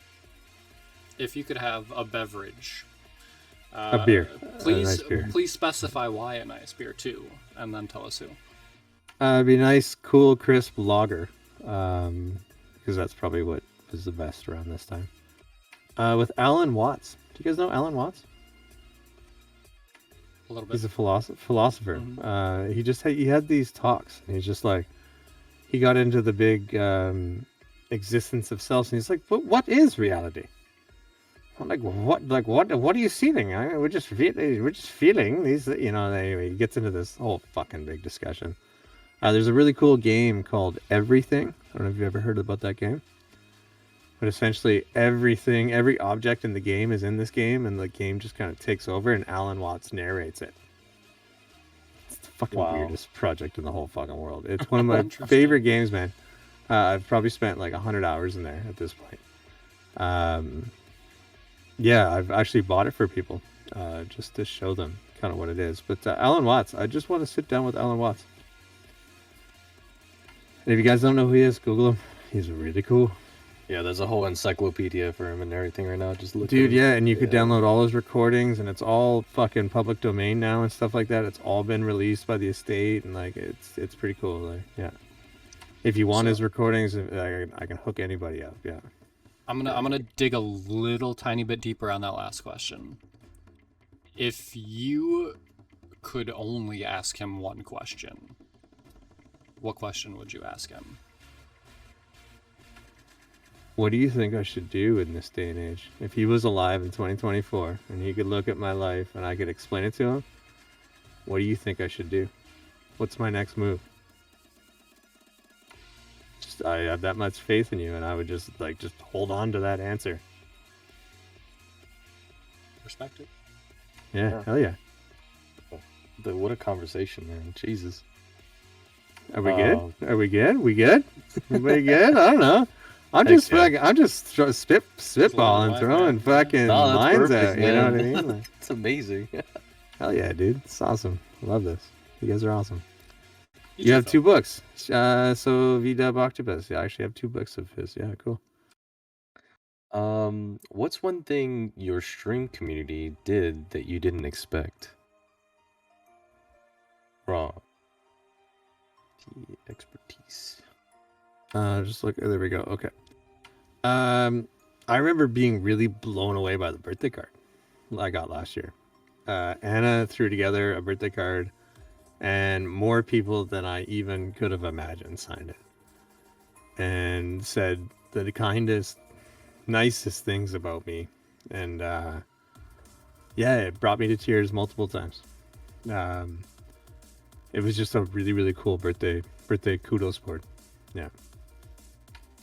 if you could have a beverage, a beer, please, a nice beer. Please specify why a nice beer too, and then tell us who. It'd be nice, cool, crisp lager, because that's probably what was the best around this time. With Alan Watts. Do you guys know Alan Watts? A little bit. He's a philosopher. Mm-hmm. He had these talks, and he's just like, he got into the big existence of selves, and he's like, but what is reality? I'm like, what are you seeing? I mean, we're just feeling these, anyway, he gets into this whole fucking big discussion. There's a really cool game called Everything. I don't know if you've ever heard about that game. But essentially everything, every object in the game is in this game, and the game just kind of takes over, and Alan Watts narrates it. It's the fucking weirdest project in the whole fucking world. It's one of my favorite games, man. I've probably spent like 100 hours in there at this point. Yeah, I've actually bought it for people just to show them kind of what it is. But Alan Watts, I just want to sit down with Alan Watts. And if you guys don't know who he is, Google him. He's really cool. Yeah, there's a whole encyclopedia for him and everything right now. Just look. Dude, yeah, and you could download all his recordings, and it's all fucking public domain now and stuff like that. It's all been released by the estate, and like it's pretty cool. Like, yeah, if you want his recordings, I can hook anybody up. Yeah. I'm gonna dig a little tiny bit deeper on that last question. If you could only ask him one question, what question would you ask him? What do you think I should do in this day and age? If he was alive in 2024 and he could look at my life and I could explain it to him, what do you think I should do? What's my next move? I have that much faith in you, and I would just hold on to that answer. Respect it. Yeah, hell yeah. What a conversation, man. Jesus. Are we good? Are we good? We good? Everybody good? I don't know. I'm just spitballing, throwing fucking lines out. You know what I mean? Like, it's amazing. Hell yeah, dude. It's awesome. I love this. You guys are awesome. You have 2 books. So V-Dub Octopus. Yeah, I actually have 2 books of his. Yeah, cool. What's one thing your stream community did that you didn't expect? Wrong. Expertise. Just look. There we go. Okay. I remember being really blown away by the birthday card I got last year. Anna threw together a birthday card, and more people than I even could have imagined signed it and said the kindest, nicest things about me. And yeah, it brought me to tears multiple times. It was just a really, really cool birthday kudos board. Yeah.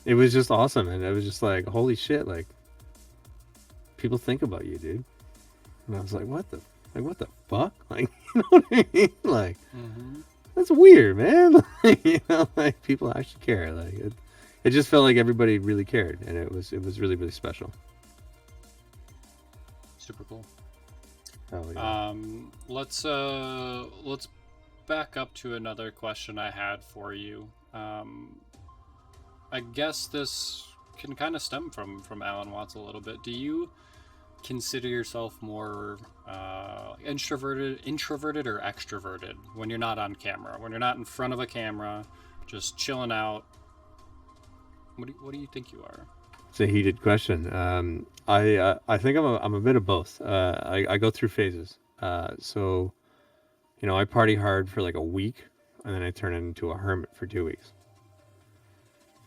It was just awesome, and it was just like, holy shit, like, people think about you, dude. And I was like, what the fuck? Like, you know what I mean? Like, that's weird, man. You know, like, people actually care. Like, it just felt like everybody really cared, and it was really, really special. Super cool. Oh, yeah. Let's back up to another question I had for you. I guess this can kind of stem from Alan Watts a little bit. Do you consider yourself more introverted or extroverted when you're not on camera? When you're not in front of a camera, just chilling out? What do you think you are? It's a heated question. I think I'm a bit of both. I go through phases. So, you know, I party hard for like a week, and then I turn into a hermit for 2 weeks.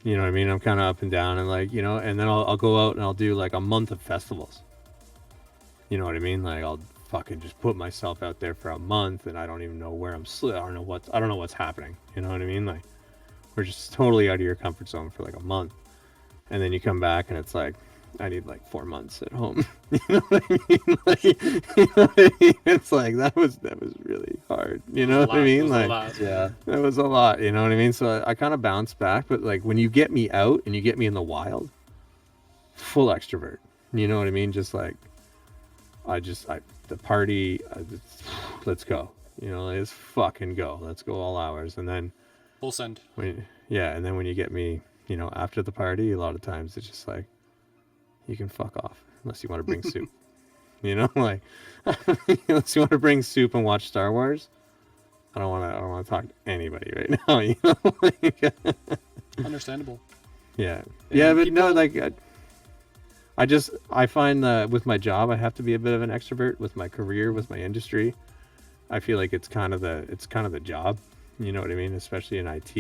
You know what I mean? I'm kind of up and down, and like, you know, and then I'll go out and I'll do like a month of festivals. You know what I mean? Like, I'll fucking just put myself out there for a month, and I don't even know where I'm I don't know what's happening. You know what I mean? Like, we're just totally out of your comfort zone for like a month, and then you come back and it's like, like 4 months at home. You know what I mean? Like, you know what I mean? It's like that was really hard. You know what I mean? Like, Yeah. that was a lot. You know what I mean? So I kind of bounced back, but like when you get me out and you get me in the wild, full extrovert. You know what I mean? Just like the party. Let's go. You know, let's fucking go. Let's go all hours, and then Full send. and then when you get me, you know, after the party, a lot of times it's just like, you can fuck off unless you want to bring soup. You know, like unless you want to bring soup and watch Star Wars, I don't want to talk to anybody right now. You know, like, Understandable. yeah, Yeah, but people- no, like I find that with my job, I have to be a bit of an extrovert. With my career, with my industry, I feel like it's kind of the job. You know what I mean? Especially in IT,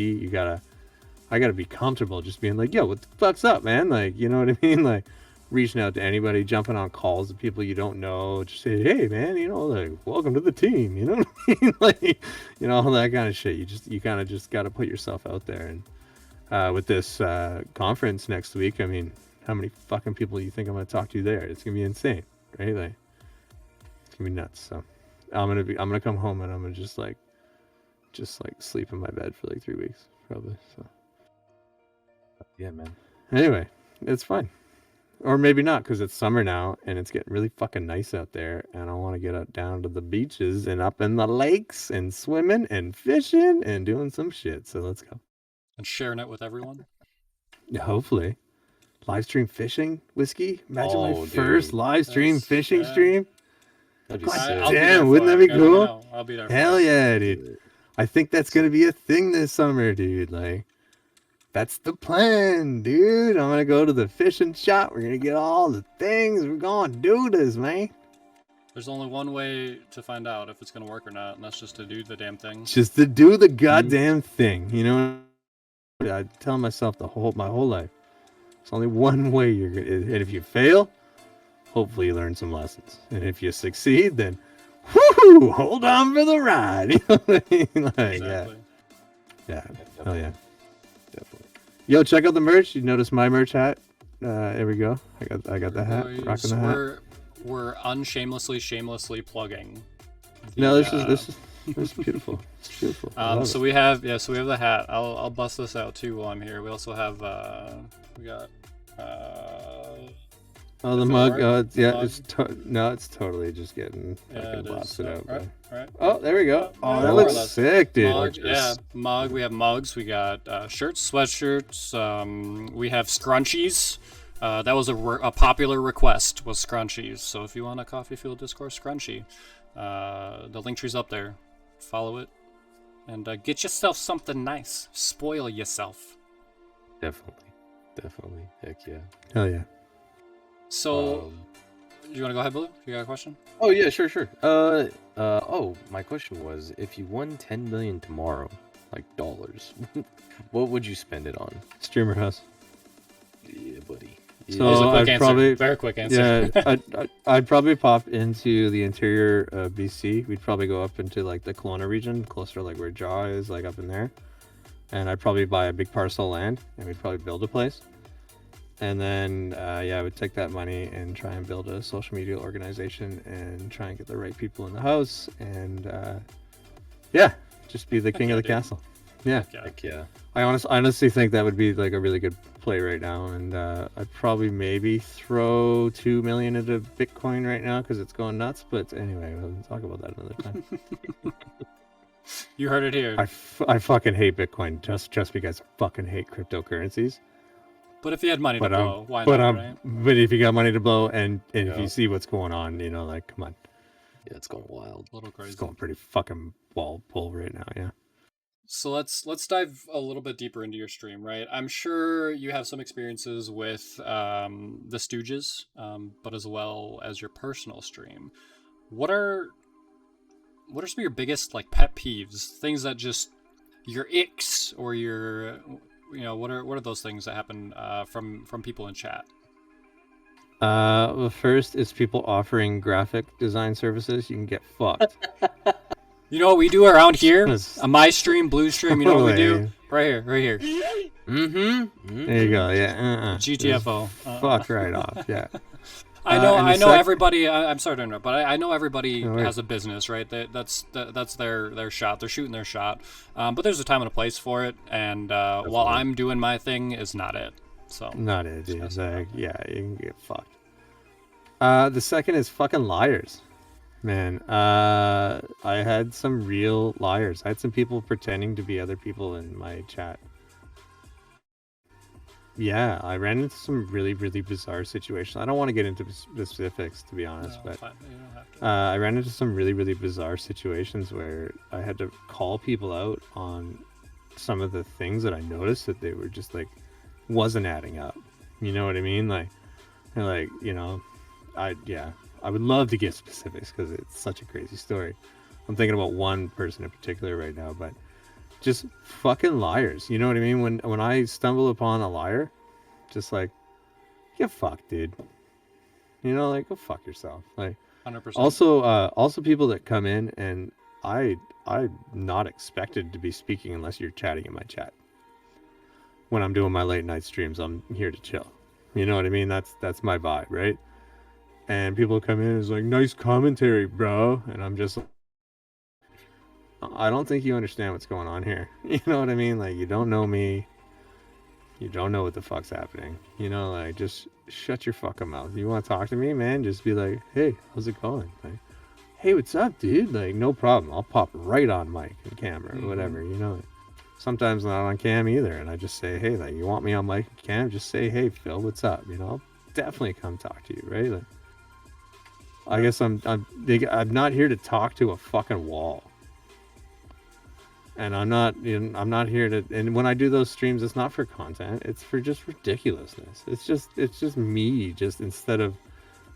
I gotta be comfortable just being like, yo, what the fuck's up, man? Like, you know what I mean? Like, reaching out to anybody, jumping on calls to people you don't know, just say, hey, man, you know, like, welcome to the team. You know what I mean? Like, you know, all that kind of shit. You kind of just got to put yourself out there. And with this conference next week, I mean, how many fucking people do you think I'm gonna talk to there? It's gonna be insane, right? Like, it's gonna be nuts. So I'm gonna come home and I'm gonna just like sleep in my bed for like 3 weeks probably. So Yeah, man. anyway, it's fine. Or maybe not, because it's summer now and it's getting really fucking nice out there, and I want to get out down to the beaches and up in the lakes and swimming and fishing and doing some shit. So let's go. And sharing it with everyone. Yeah, hopefully. Live stream fishing, Whiskey. Imagine my Oh, first dude. live stream That's- fishing yeah. stream. That'd be God sick. I'll be damn, there for wouldn't it. that be No, no, cool? no, I'll be there. Hell for it. yeah, dude. I think that's gonna be a thing this summer, dude. Like, that's the plan, dude. I'm gonna go to the fishing shop. We're gonna get all the things. We're gonna do this, man. There's only one way to find out if it's gonna work or not, and that's just to do the damn thing. Just to do the goddamn thing, you know. I tell myself my whole life. It's only one way you're gonna. And if you fail, hopefully you learn some lessons. And if you succeed, then, whoo, hold on for the ride. You know what I mean? Like, Exactly. yeah, hell yeah. Definitely. Yo, check out the merch. You notice my merch hat? There we go. I got the hat. Boys, Rocking the hat. We're shamelessly plugging. No, the, this is beautiful. It's beautiful. I love So it. we have the hat. I'll bust this out too while I'm here. We also have we got Oh, the Is it mug. art? Oh, The yeah. mug? It's totally just getting yeah, fucking it blasted is. out. Bro. Right. Oh, there we go. Oh, Yeah, that more or looks less. sick, dude. Mug, yeah, mug. We have mugs. We got shirts, sweatshirts. We have scrunchies. That was a popular request, was scrunchies. So if you want a Coffee Field Discourse scrunchie, the link tree's up there. Follow it, and get yourself something nice. Spoil yourself. Definitely. Heck yeah. Hell yeah. So, you want to go ahead, Blue? You got a question? Oh yeah, sure. My question was, if you won 10 million tomorrow, like dollars, what would you spend it on? Streamer house. Yeah, buddy. So That was a quick I'd answer. probably- Very quick answer. Yeah, I'd probably pop into the interior of BC. We'd probably go up into like the Kelowna region, closer to like where Jaw is, like up in there. And I'd probably buy a big parcel of land, and we'd probably build a place. And then, I would take that money and try and build a social media organization and try and get the right people in the house. And just be the king of the dude. castle. Yeah. Yeah. Heck yeah. I honestly think that would be like a really good play right now, and I'd probably maybe throw 2 million into Bitcoin right now because it's going nuts. But anyway, we'll talk about that another time. You heard it here. I fucking hate Bitcoin just because I fucking hate cryptocurrencies. But if you had money to But blow, why but not, right? but if you got money to blow and if Yeah. you see what's going on, you know, like come on, Yeah, it's going wild. A little crazy. it's going pretty fucking wall pull right now. Yeah. So let's dive a little bit deeper into your stream, right? I'm sure you have some experiences with the Stooges, but as well as your personal stream. What are some of your biggest like pet peeves? Things that just your icks or your what are those things that happen from people in chat? The first is people offering graphic design services. You can get fucked. You know what we do around here? Yes. On my stream, Blue stream, you know what we do? Right here, right here. There you go. Yeah. GTFO. Fuck right off. Yeah. I know. and I the know sec- everybody. I'm sorry to interrupt, but I know everybody No worries. has a business, right? That's their shot. They're shooting their shot. But there's a time and a place for it, and while I'm doing my thing, is not it. So Not it, dude. It's like, yeah, you can get fucked. The second is fucking liars. Man, I had some real liars. I had some people pretending to be other people in my chat. Yeah, I ran into some really, really bizarre situations. I don't want to get into specifics, to be honest, but fine. You don't have to. I ran into some really, really bizarre situations where I had to call people out on some of the things that I noticed that they were just like, wasn't adding up. You know what I mean? Like, they're like, you know, I would love to give specifics because it's such a crazy story. I'm thinking about one person in particular right now, but just fucking liars. You know what I mean? When I stumble upon a liar, just like, get fucked, dude. You know, like, go fuck yourself. Like, 100%. also people that come in and I'm not expected to be speaking unless you're chatting in my chat. When I'm doing my late night streams, I'm here to chill. You know what I mean? That's my vibe, right? And people come in and it's like, nice commentary, bro. And I'm just like, I don't think you understand what's going on here. You know what I mean? Like, you don't know me. You don't know what the fuck's happening. You know, like, just shut your fucking mouth. You want to talk to me, man? Just be like, hey, how's it going? Like, hey, what's up, dude? Like, no problem. I'll pop right on mic and camera or whatever, you know. Sometimes not on cam either. And I just say, hey, like, you want me on mic and cam? Just say, hey, Phil, what's up? You know, I'll definitely come talk to you, right? Like, I guess I'm not here to talk to a fucking wall. And I'm not here to, and when I do those streams, it's not for content, it's for just ridiculousness. It's just me, just instead of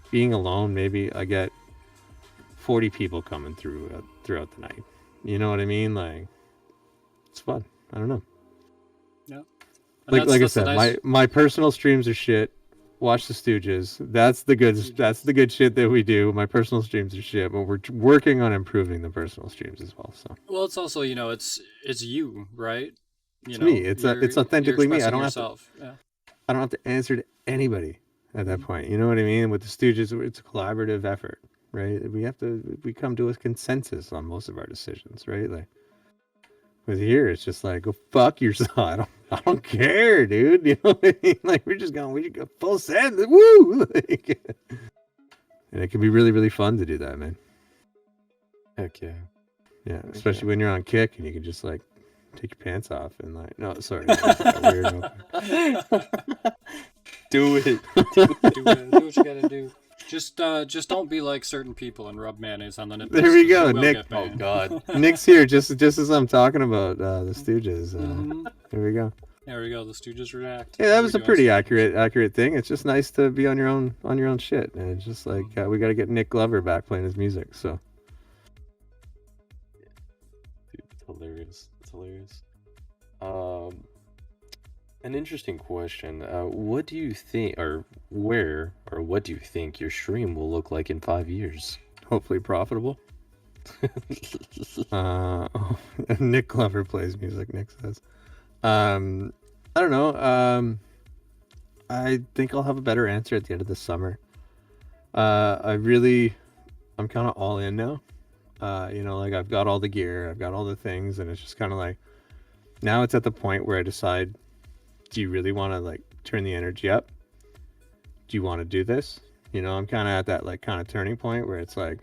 being alone, maybe I get 40 people coming through throughout the night. You know what I mean? Like, it's fun. I don't know. Yeah. Like I said, my personal streams are shit. Watch the Stooges. That's the good shit that we do. My personal streams are shit, but we're working on improving the personal streams as well. So, well, it's also, you know, it's you, right? It's me. It's authentically me. I don't have to answer to anybody at that point. You know what I mean? With the Stooges, it's a collaborative effort, right? We come to a consensus on most of our decisions, right? Like, with here, it's just like, go fuck yourself. I don't care, dude. You know what I mean? Like, we just go full send. Woo! Like, and it can be really, really fun to do that, man. Heck yeah. Yeah, especially when you're on kick and you can just like take your pants off and like, no, sorry. Weird. Do it. Do what you gotta do. Just don't be like certain people and rub mayonnaise on the nipples. There we go, You will Nick. get banned. Oh God. Nick's here just as I'm talking about the Stooges. There we go. There we go. The Stooges react. Yeah, that was a pretty accurate thing. It's just nice to be on your own shit, and it's just like we got to get Nick Glover back playing his music. So, Dude, it's hilarious. It's hilarious. An interesting question. What do you think, or what do you think your stream will look like in 5 years? hopefully profitable. Nick Glover plays music. Nick says, I don't know. I think I'll have a better answer at the end of the summer. I'm kind of all in now. You know, like I've got all the gear, I've got all the things, and it's just kind of like, now it's at the point where I decide, do you really want to like turn the energy up? Do you want to do this? You know, I'm kind of at that like kind of turning point where it's like,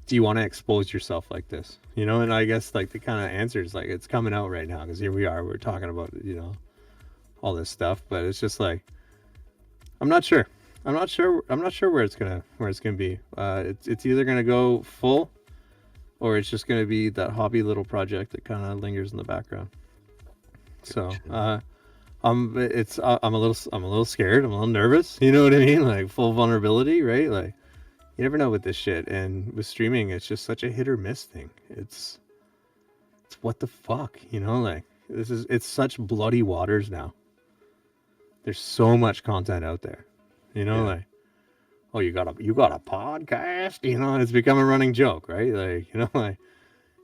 do you want to expose yourself like this? You know, and I guess like the kind of answer is like, it's coming out right now because here we are, we're talking about, you know, all this stuff, but it's just like, I'm not sure where it's gonna be. It's either gonna go full, or it's just gonna be that hobby little project that kind of lingers in the background. So I'm a little scared. I'm a little nervous. You know what I mean? Like full vulnerability, right? Like you never know with this shit. And with streaming, it's just such a hit or miss thing. It's what the fuck, you know? Like it's such bloody waters now. There's so much content out there. You know, like, oh, you got a podcast, you know, it's become a running joke, right? Like, you know, like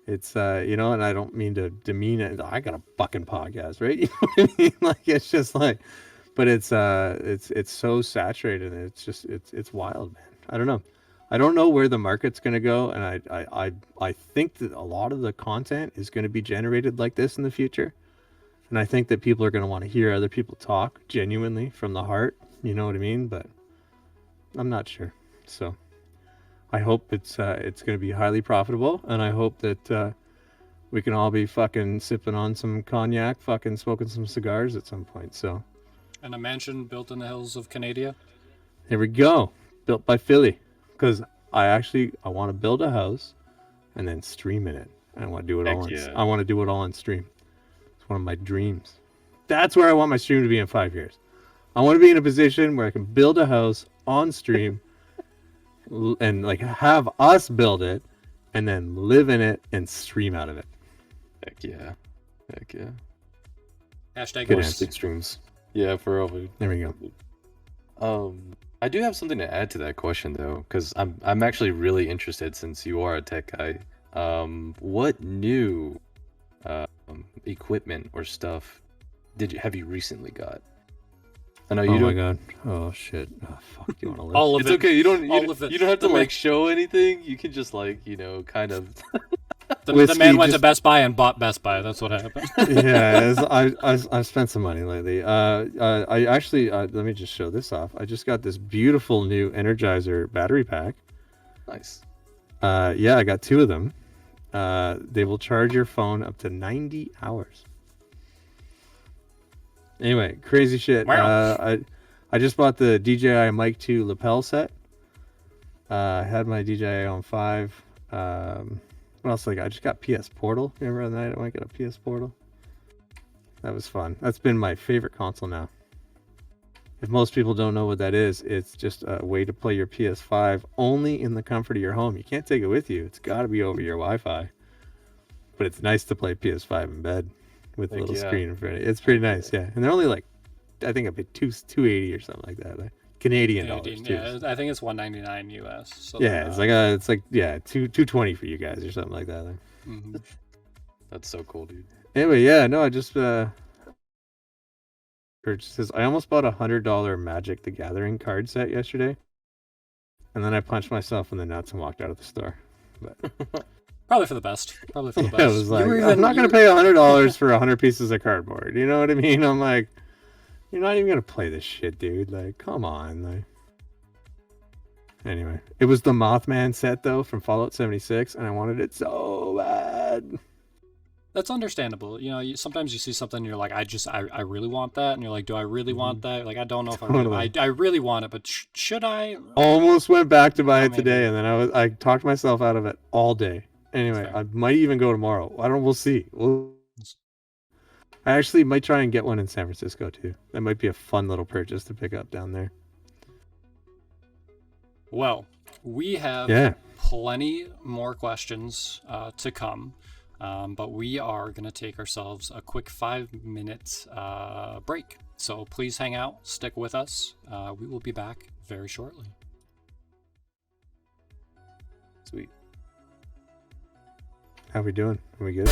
It's you know, and I don't mean to demean it. I got a fucking podcast, right? You know what I mean? Like it's just like, but it's so saturated. And it's wild, man. I don't know. I don't know where the market's gonna go, and I think that a lot of the content is gonna be generated like this in the future, and I think that people are gonna want to hear other people talk genuinely from the heart. You know what I mean? But I'm not sure. So I hope it's going to be highly profitable, and I hope that we can all be fucking sipping on some cognac, fucking smoking some cigars at some point. So, And a mansion built in the hills of Canada. here we go, built by Philly, because I want to build a house, and then stream in it. I want to do it Heck all. yeah. I want to do it all on stream. It's one of my dreams. That's where I want my stream to be in 5 years. I want to be in a position where I can build a house on stream. And like have us build it and then live in it and stream out of it. Heck yeah. Heck yeah. Hashtag Good More answer. sleep streams. Yeah, for real, dude. There we go. I do have something to add to that question though, because I'm actually really interested since you are a tech guy. What new equipment or stuff have you recently got? I know you Oh don't. my god. Oh shit. Oh fuck. You want to list? All of It's it. okay. You don't. All of it. You don't have to The like show anything. You can just like kind of. The Whiskey man went to just- Best Buy and bought Best Buy. That's what happened. Yeah, I've spent some money lately. I actually let me just show this off. I just got this beautiful new Energizer battery pack. Nice. Yeah, I got 2 of them. They will charge your phone up to 90 hours. Anyway, crazy shit. Wow. I just bought the DJI Mic 2 lapel set. I had my DJI on 5. What else? I just got PS Portal. Remember the night I went and got a PS Portal? That was fun. That's been my favorite console now. If most people don't know what that is, it's just a way to play your PS5 only in the comfort of your home. You can't take it with you. It's got to be over your Wi-Fi. But it's nice to play PS5 in bed with a Heck little yeah. screen in front of it. It's pretty nice, yeah. And they're only I think I paid $280 or something like that. Canadian dollars too. Yeah, I think it's $199 US. So Yeah, it's $220 for you guys or something like that. Mhm. That's so cool, dude. Anyway, yeah, no, I just purchases. I almost bought $100 Magic the Gathering card set yesterday, and then I punched myself in the nuts and walked out of the store. But Probably for the best. Probably for the yeah, best. I was like, You were I'm even- not gonna you- pay $100 for 100 pieces of cardboard. You know what I mean? I'm like, you're not even gonna play this shit, dude. Like, come on. Like, anyway, it was the Mothman set though from Fallout 76, and I wanted it so bad. That's understandable. You know, sometimes you see something and you're like, I really want that. And you're like, do I really want that? Like, I don't know if Totally. I really want it, but should I? Almost went back to buy it Maybe. today, and then I talked myself out of it all day. Anyway, Fair. I might even go tomorrow. I don't know. We'll see. I actually might try and get one in San Francisco too. That might be a fun little purchase to pick up down there. Well, we have Yeah. plenty more questions to come. But we are going to take ourselves a quick 5-minute break. So please hang out, stick with us. We will be back very shortly. Sweet. How we doing? Are we good?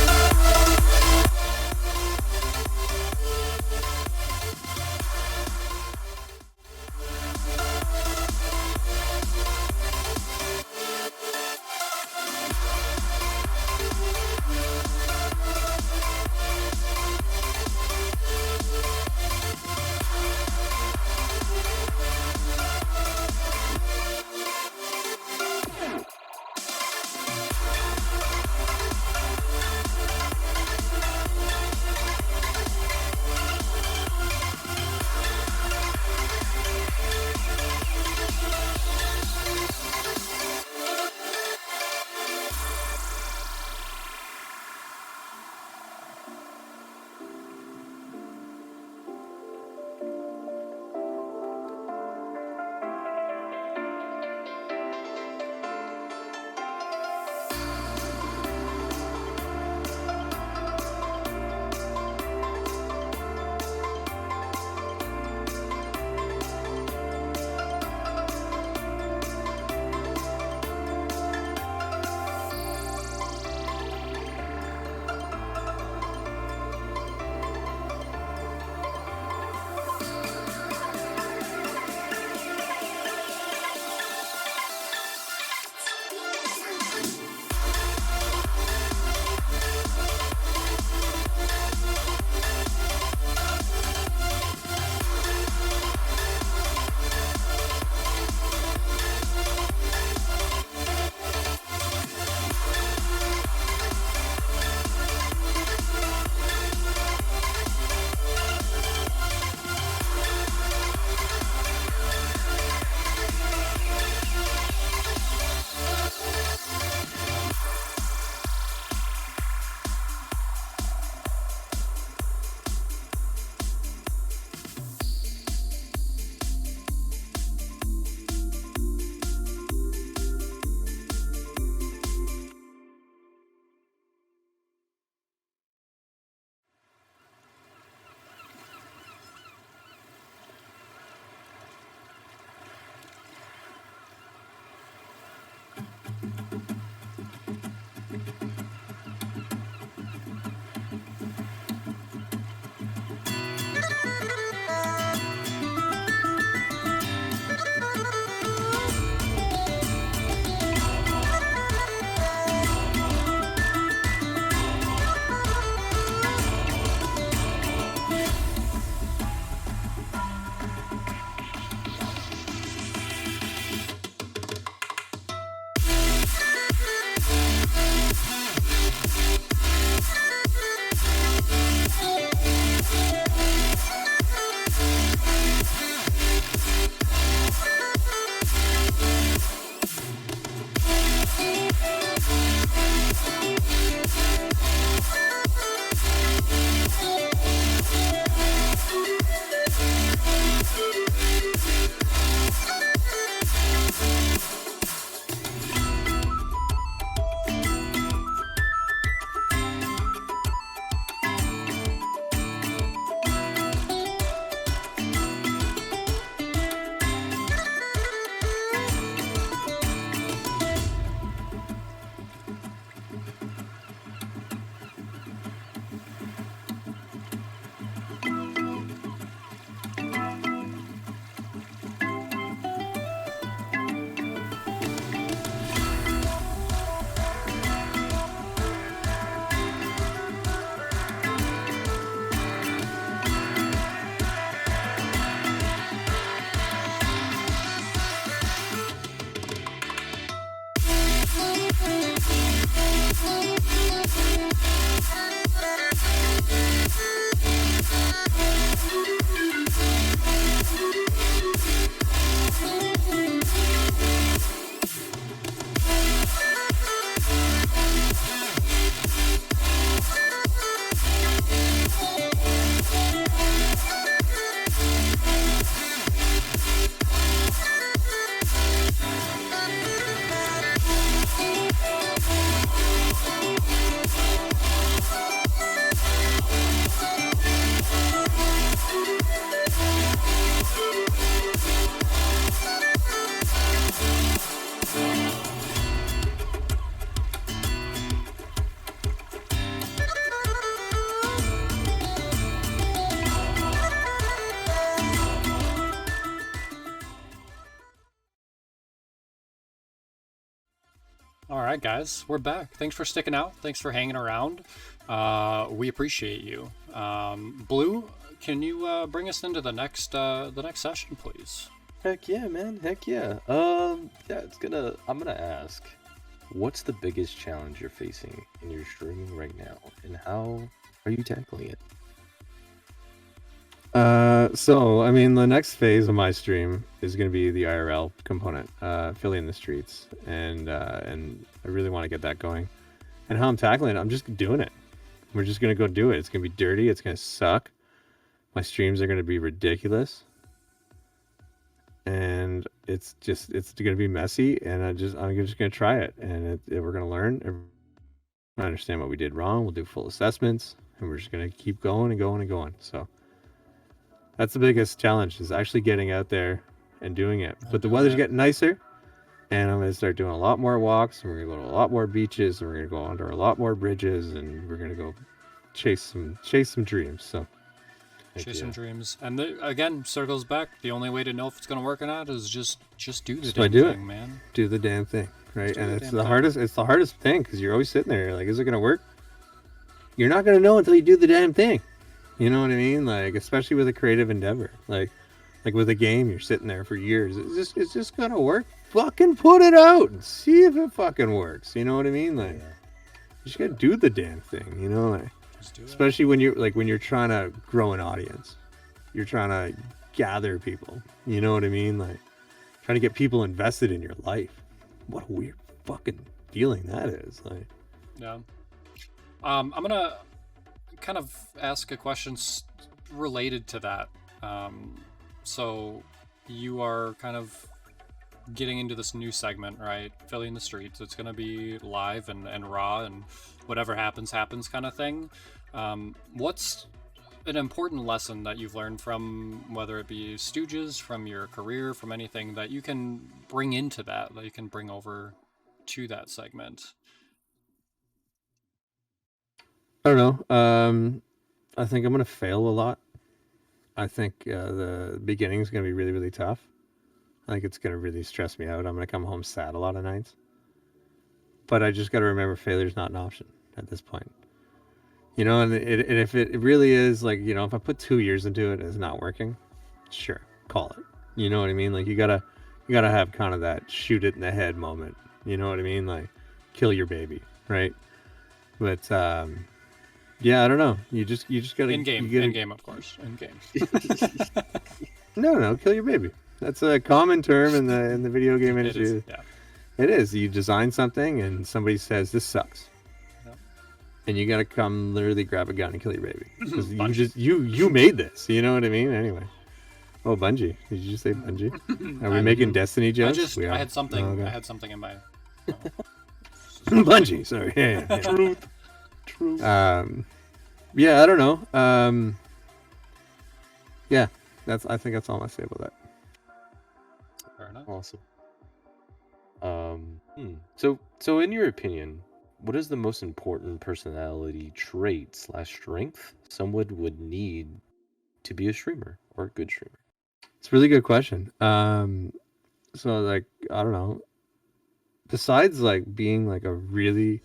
All right, guys, we're back. Thanks for sticking out. Thanks for hanging around. We appreciate you. Blue, can you bring us into the next session, please? Heck yeah, man. Heck yeah. Yeah, I'm gonna ask, what's the biggest challenge you're facing in your streaming right now, and how are you tackling it? So I mean, the next phase of my stream is going to be the IRL component, Philly in the streets, and I really want to get that going. And how I'm tackling it, I'm just doing it. We're just gonna go do it. It's gonna be dirty. It's gonna suck. My streams are gonna be ridiculous, and it's gonna be messy. And I'm just gonna try it, and we're gonna learn. I understand what we did wrong. We'll do full assessments, and we're just gonna keep going and going and going. So. That's the biggest challenge, is actually getting out there and doing it. But the weather's getting nicer, and I'm going to start doing a lot more walks, and we're going to go to a lot more beaches, and we're going to go under a lot more bridges, and we're going to go chase some dreams. So chase some dreams. And again, circles back. The only way to know if it's going to work or not is just do the damn thing, man. Do the damn thing, right? And it's the hardest thing, because you're always sitting there like, is it going to work? You're not going to know until you do the damn thing. You know what I mean? Like, especially with a creative endeavor, like with a game, you're sitting there for years. It's just gonna work. Fucking put it out and see if it fucking works. You know what I mean? Like, you just gotta do the damn thing. You know, like, especially when you're trying to grow an audience, you're trying to gather people. You know what I mean? Like, trying to get people invested in your life. What a weird fucking feeling that is. Like, yeah. I'm gonna kind of ask a question related to that. So you are kind of getting into this new segment, right? Philly in the streets. It's going to be live and raw, and whatever happens kind of thing. What's an important lesson that you've learned from, whether it be Stooges, from your career, from anything that you can bring into that you can bring over to that segment? I don't know. I think I'm going to fail a lot. I think the beginning is going to be really, really tough. I think it's going to really stress me out. I'm going to come home sad a lot of nights. But I just got to remember failure's not an option at this point. You know, and if it really is, like, you know, if I put 2 years into it and it's not working, sure, call it. You know what I mean? Like, you gotta have kind of that shoot it in the head moment. You know what I mean? Like, kill your baby, right? But yeah, I don't know. You just gotta in game, of course, in game. No, kill your baby. That's a common term in the video game industry. It is, yeah. It is. You design something and somebody says this sucks, and you gotta come literally grab a gun and kill your baby because you made this. You know what I mean? Anyway. Oh, Bungie. Did you just say Bungie? Are we making Destiny jokes? I had something. Oh, okay. I had something in my. Bungie. Sorry. Yeah. Truth. Yeah, I don't know. Yeah, I think that's all I say about that. Fair enough. Awesome. So in your opinion, what is the most important personality trait / strength someone would need to be a streamer or a good streamer? It's a really good question. So, like, I don't know. Besides, like, being like a really,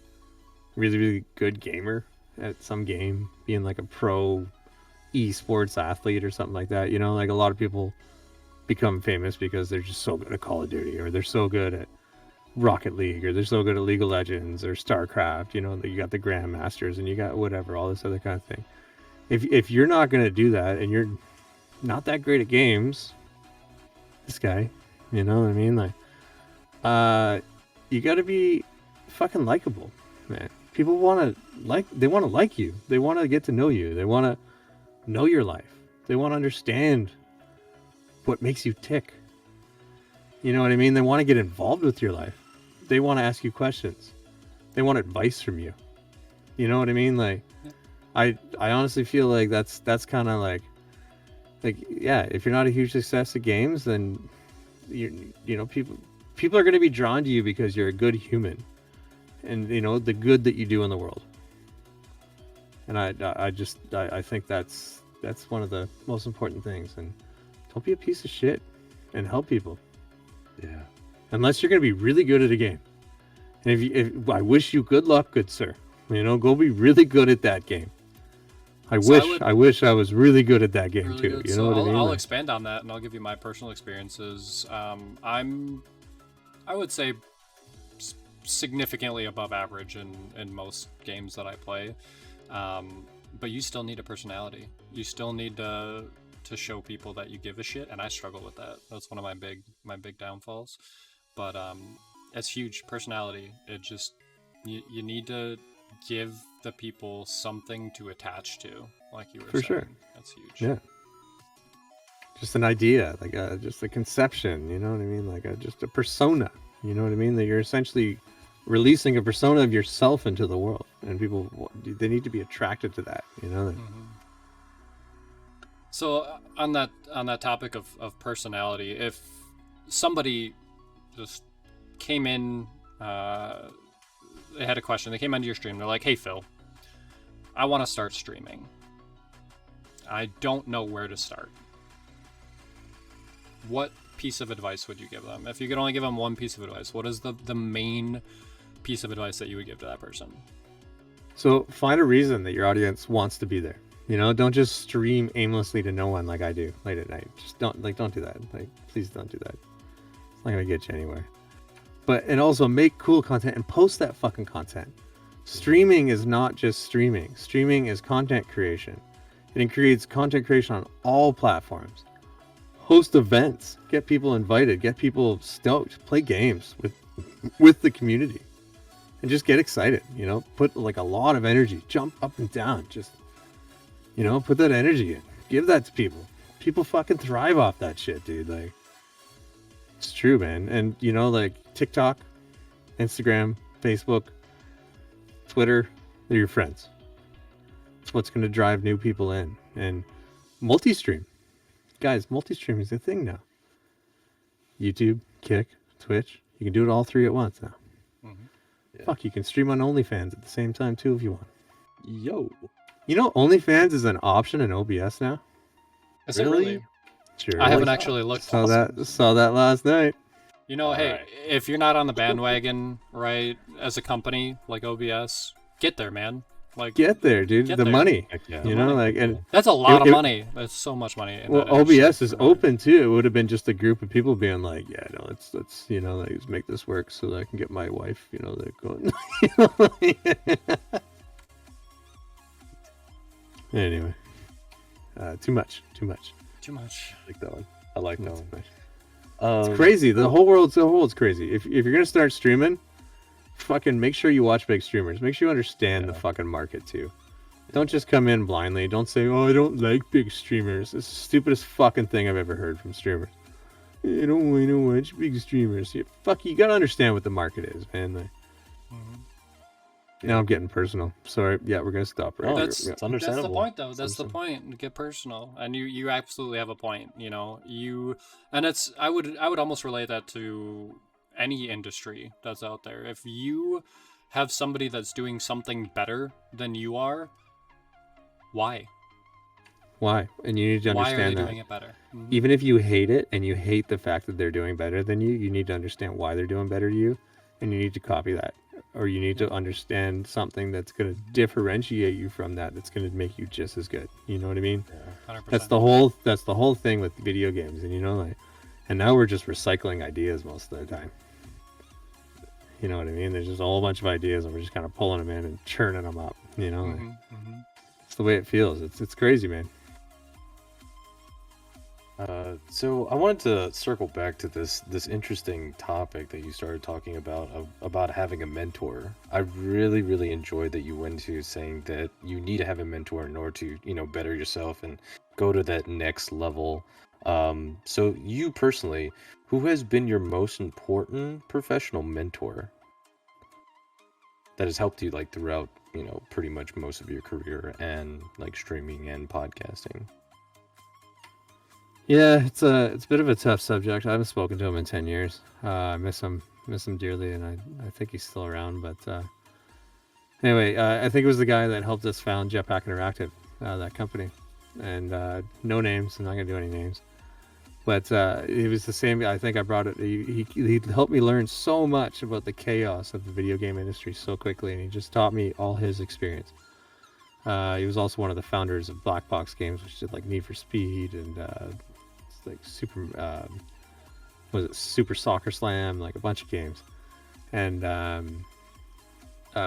really, really good gamer at some game, being like a pro esports athlete or something like that, you know, like a lot of people become famous because they're just so good at Call of Duty, or they're so good at Rocket League, or they're so good at League of Legends or StarCraft. You know, you got the Grandmasters and you got whatever, all this other kind of thing. If you're not going to do that and you're not that great at games, this guy, you know what I mean? Like, you got to be fucking likable, man. People want to like you. They want to get to know you. They want to know your life. They want to understand what makes you tick. You know what I mean? They want to get involved with your life. They want to ask you questions. They want advice from you. You know what I mean? Like, I honestly feel like that's kind of like yeah, if you're not a huge success at games, then you know people are going to be drawn to you because you're a good human, and you know the good that you do in the world. And I think that's one of the most important things. And don't be a piece of shit and help people. Yeah. Unless you're going to be really good at a game. And I wish you good luck, good sir. Go be really good at that game. I wish I was really good at that game really too. good. You know what I mean? I'll expand on that, and I'll give you my personal experiences. I would say significantly above average in most games that I play. But you still need a personality. You still need to show people that you give a shit, and I struggle with that. That's one of my big downfalls. But it's huge. Personality. It just you need to give the people something to attach to, like you were saying. Sure. That's huge. Yeah. Just an idea, like just a conception. You know what I mean? Like just a persona. You know what I mean? That you're essentially releasing a persona of yourself into the world, and people, they need to be attracted to that. So on that topic of personality, if somebody just came in, they had a question, they came into your stream, they're like, hey Phil, I want to start streaming, I don't know where to start, what piece of advice would you give them? If you could only give them one piece of advice, what is the main piece of advice that you would give to that person? So find a reason that your audience wants to be there. Don't just stream aimlessly to no one like I do late at night. Just don't do that. Like, please don't do that. It's not gonna get you anywhere. And also make cool content and post that fucking content. Streaming is not just streaming. Streaming is content creation. It creates content creation on all platforms. Host events, get people invited, get people stoked, play games with the community, and just get excited. Put like a lot of energy, jump up and down, just put that energy in, give that to people. People fucking thrive off that shit, dude. Like, it's true, man. And like TikTok, Instagram, Facebook, Twitter, they're your friends. It's what's going to drive new people in. And multi-stream. Guys, multi-stream is a thing now. YouTube, Kick, Twitch. You can do it all three at once now. Mm-hmm. Yeah. Fuck, you can stream on OnlyFans at the same time too if you want. Yo. OnlyFans is an option in OBS now. Is it really? Sure. I haven't actually looked. Saw that last night. Hey, right. If you're not on the bandwagon, right, as a company like OBS, get there, man. Like, get there, dude. Get the there. money. Yeah. And that's a lot of money. That's so much money. Well, OBS is open too. It would have been just a group of people being like, yeah, no, let's let's make this work so that I can get my wife, they're going. Anyway, too much. Too much. I like that one. I like that one. It's crazy. The whole world's crazy. If you're gonna start streaming, fucking make sure you watch big streamers. Make sure you understand the fucking market too. Don't just come in blindly. Don't say, oh, I don't like big streamers. It's the stupidest fucking thing I've ever heard from streamers. I don't want to watch big streamers. You gotta understand what the market is, man. Like, now I'm getting personal. Sorry. Yeah, we're gonna stop right here. It's understandable. That's the point, though. That's the point. Get personal, and you absolutely have a point. And it's I would almost relate that to any industry that's out there. If you have somebody that's doing something better than you are, why? And you need to understand why are they that. doing it better? Mm-hmm. Even if you hate it and you hate the fact that they're doing better than you need to understand why they're doing better to you, and you need to copy that. Or you need to understand something that's going to differentiate you from that. That's going to make you just as good. You know what I mean? Yeah, 100%. That's the whole thing with video games. And and now we're just recycling ideas most of the time. You know what I mean? There's just a whole bunch of ideas, and we're just kind of pulling them in and churning them up. It's the way it feels. It's crazy, man. So I wanted to circle back to this interesting topic that you started talking about having a mentor. I really, really enjoyed that you went to saying that you need to have a mentor in order to, better yourself and go to that next level. So you personally, who has been your most important professional mentor that has helped you like throughout, pretty much most of your career and like streaming and podcasting? Yeah, it's a bit of a tough subject. I haven't spoken to him in 10 years. I miss him dearly, and I think he's still around. But anyway, I think it was the guy that helped us found Jetpack Interactive, that company. And no names. I'm not gonna do any names. But it was the same. I think I brought it. He helped me learn so much about the chaos of the video game industry so quickly, and he just taught me all his experience. He was also one of the founders of Black Box Games, which did like Need for Speed and like was it Super Soccer Slam, like a bunch of games. And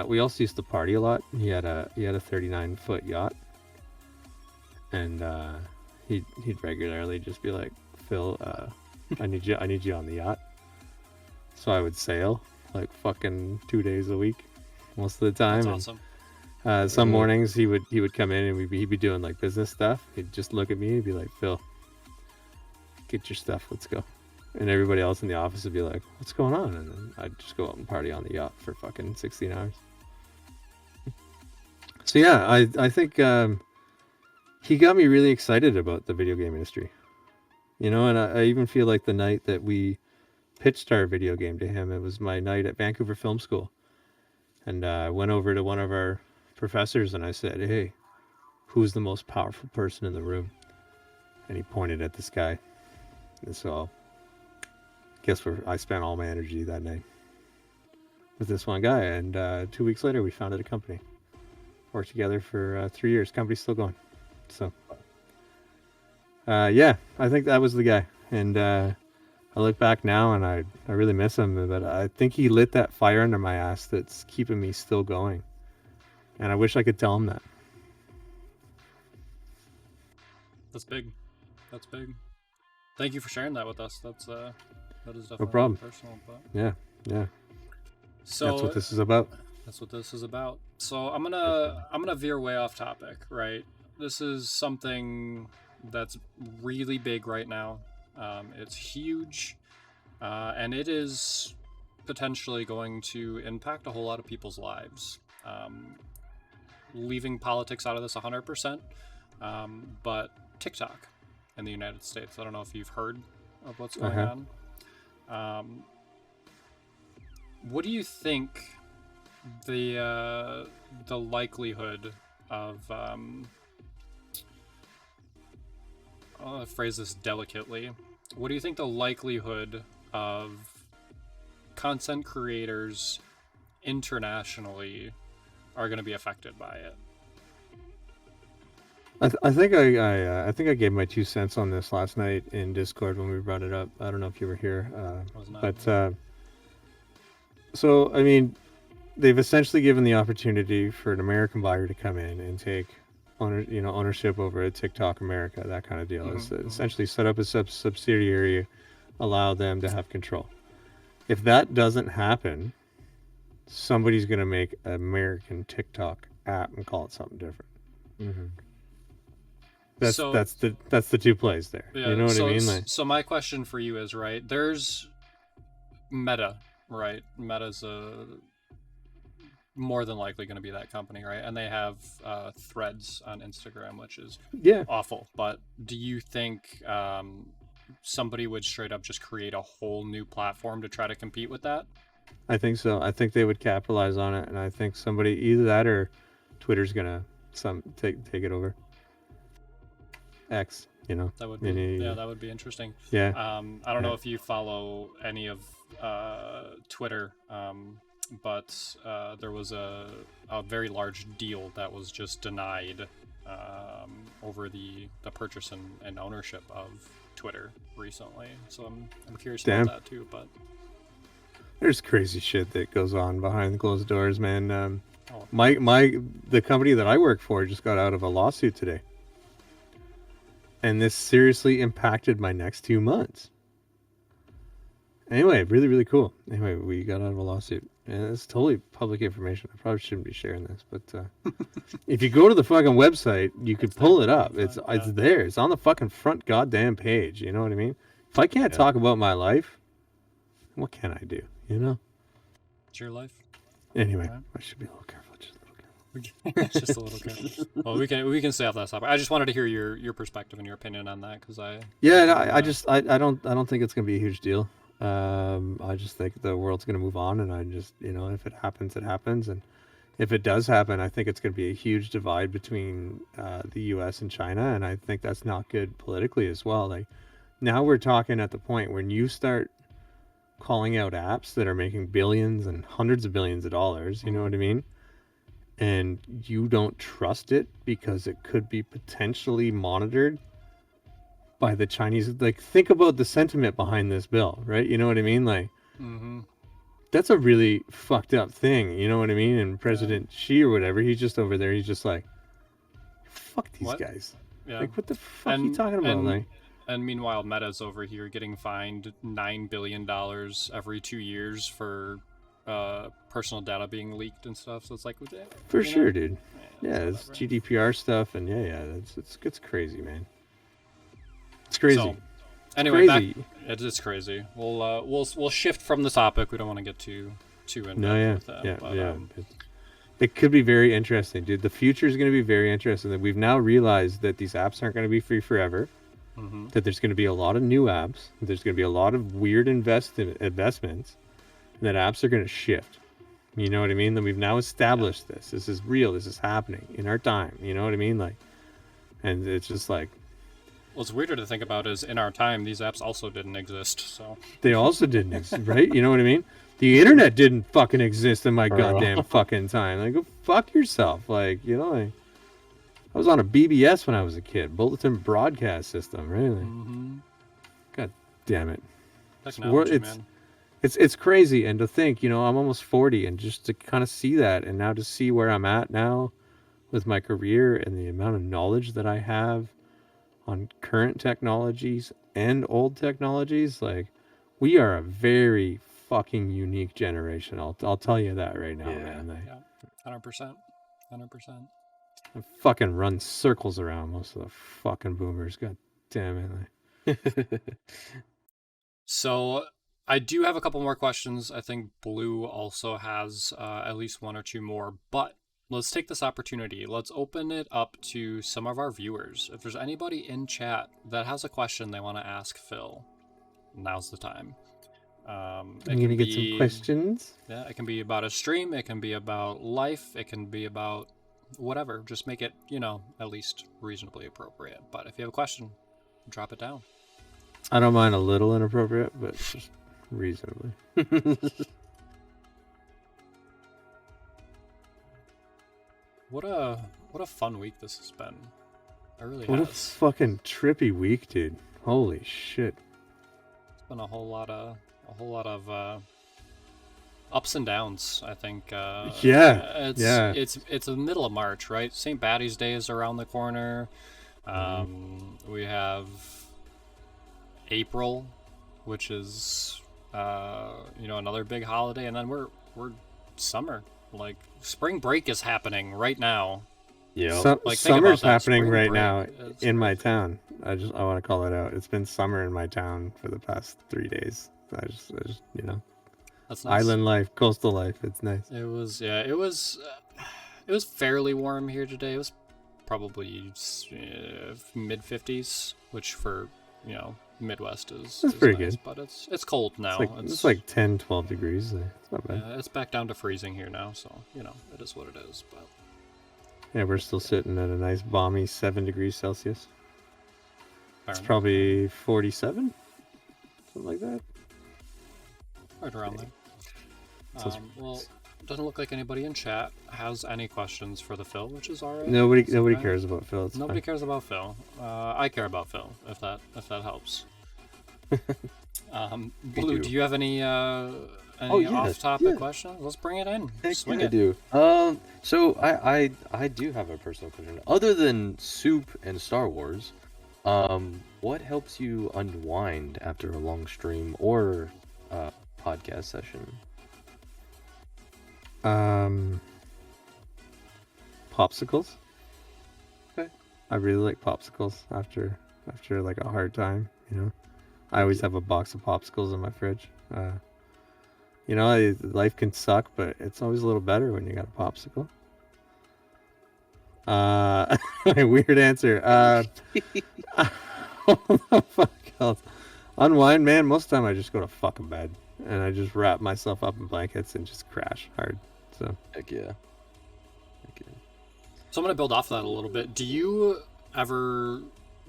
we also used to party a lot. He had a 39-foot yacht, and he'd regularly just be like, Phil, I need you on the yacht. So I would sail like fucking 2 days a week most of the time. That's and, awesome. Some mornings he would come in and he'd be doing like business stuff. He'd just look at me and be like, Phil, get your stuff, let's go. And everybody else in the office would be like, what's going on? And then I'd just go out and party on the yacht for fucking 16 hours. So yeah, I think he got me really excited about the video game industry. You know, and I even feel like the night that we pitched our video game to him, it was my night at Vancouver Film School. And I went over to one of our professors and I said, hey, who's the most powerful person in the room? And he pointed at this guy. And so guess where I spent all my energy that night with this one guy. And 2 weeks later, we founded a company. Worked together for 3 years. Company's still going. So, yeah, I think that was the guy. And I look back now and I really miss him. But I think he lit that fire under my ass that's keeping me still going. And I wish I could tell him that. That's big. That's big. Thank you for sharing that with us. That is definitely No problem. Personal, but Yeah. so That's what this is about. That's what this is about. So I'm gonna veer way off topic, right? This is something that's really big right now. It's huge, and it is potentially going to impact a whole lot of people's lives. Leaving politics out of this 100%, but TikTok in the United States. I don't know if you've heard of what's going on. What do you think the likelihood of I'll phrase this delicately. What do you think the likelihood of content creators internationally are going to be affected by it? I think I gave my 2 cents on this last night in Discord when we brought it up. I don't know if you were here, but so I mean, they've essentially given the opportunity for an American buyer to come in and take ownership over a TikTok America, that kind of deal. Essentially set up a subsidiary, allow them to have control. If that doesn't happen, somebody's going to make an American TikTok app and call it something different. Mm-hmm. That's the 2 plays there. Yeah, you know what I mean? So my question for you is, right, there's Meta, right? Meta's more than likely going to be that company, right? And they have Threads on Instagram, which is awful. But do you think somebody would straight up just create a whole new platform to try to compete with that? I think so. I think they would capitalize on it, and I think somebody, either that or Twitter's gonna take it over. X, that would be that would be interesting. Yeah. I don't know if you follow any of Twitter, but there was a very large deal that was just denied over the purchase and ownership of Twitter recently. So I'm curious about that too. But there's crazy shit that goes on behind the closed doors, man. The company that I work for just got out of a lawsuit today. And this seriously impacted my next 2 months. Anyway, really, really cool. Anyway, we got out of a lawsuit. And it's totally public information. I probably shouldn't be sharing this, but if you go to the fucking website, you could pull it up. It's there. It's on the fucking front goddamn page. You know what I mean? If I can't talk about my life, what can I do? It's your life. Anyway, I should be a little careful. Just a little careful. Well, we can stay off that topic. I just wanted to hear your perspective and your opinion on that because I don't think it's gonna be a huge deal. I just think the world's gonna move on, and I just if it happens, it happens, and if it does happen, I think it's gonna be a huge divide between the U.S. and China, and I think that's not good politically as well. Like now we're talking at the point when you start calling out apps that are making billions and hundreds of billions of dollars, you know what I mean? And you don't trust it because it could be potentially monitored by the Chinese. Like, think about the sentiment behind this bill, right? You know what I mean? Like, that's a really fucked up thing, you know what I mean? And President Xi or whatever, he's just over there, he's just like, fuck these guys. Yeah. Like, what the fuck are you talking about? Like, and meanwhile, Meta's over here getting fined $9 billion every 2 years for personal data being leaked and stuff. So it's like, for sure, know? dude. Yeah, it's GDPR stuff, and it's crazy, man. It's crazy. So, anyway, crazy. It's crazy. We'll shift from the topic. We don't want to get too in depth with that. It could be very interesting, dude. The future is going to be very interesting. That we've now realized that these apps aren't going to be free forever. That there's going to be a lot of new apps. There's going to be a lot of weird investments. And that apps are going to shift. You know what I mean? That we've now established this. This is real. This is happening in our time. You know what I mean? Like, and it's just like. What's weirder to think about is in our time, these apps also didn't exist. So they also didn't exist, right? You know what I mean? The internet didn't fucking exist in my goddamn fucking time. Like, go fuck yourself. Like, you know, like, I was on a BBS when I was a kid, Bulletin Broadcast System, really. God damn it! Technology, man. It's crazy, and to think, you know, I'm almost 40, and just to kind of see that, and now to see where I'm at now with my career and the amount of knowledge that I have on current technologies and old technologies, like, we are a very fucking unique generation. I'll tell you that right now, man. Like, 100%. I fucking run circles around most of the fucking boomers. God damn it. Like. So I do have a couple more questions. I think Blue also has at least one or two more, but let's take this opportunity. Let's open it up to some of our viewers. If there's anybody in chat that has a question they want to ask Phil, now's the time. I'm going to get some questions. Yeah, it can be about a stream. It can be about life. It can be about whatever. Just make it, you know, at least reasonably appropriate. But if you have a question, drop it down. I don't mind a little inappropriate, but just reasonably. What a fun week this has been. It really what has. A fucking trippy week, dude. Holy shit. It's been a whole lot of ups and downs, I think. It's the middle of March, right? St. Patty's Day is around the corner. We have April, which is another big holiday, and then we're summer. Like, spring break is happening right now. Yeah, summer's happening right now in my town. I want to call it out. It's been summer in my town for the past 3 days. I just you know, that's nice. Island life, coastal life. It's nice. It was fairly warm here today. It was probably mid 50s, which for, you know, Midwest is pretty nice, good. But it's cold now. It's like 10, 12 degrees. It's not bad. It's back down to freezing here now, so, you know, it is what it is. But yeah, we're still sitting at a nice balmy 7 degrees Celsius. It's enough. Probably 47, something like that. Right around there. Well, doesn't look like anybody in chat has any questions for the Phil, which is alright. Nobody cares about Phil. Nobody cares about Phil. I care about Phil, if that helps. Blue, do you have any off-topic questions? Let's bring it in. Swing it. I do. So I do have a personal question. Other than soup and Star Wars, what helps you unwind after a long stream or podcast session? Popsicles. Okay. I really like popsicles after like a hard time, you know. I always have a box of popsicles in my fridge. You know, life can suck, but it's always a little better when you got a popsicle. Weird answer. What the fuck else? Unwind, man. Most of the time I just go to fucking bed and I just wrap myself up in blankets and just crash hard. So Heck yeah. So I'm going to build off that a little bit. Do you ever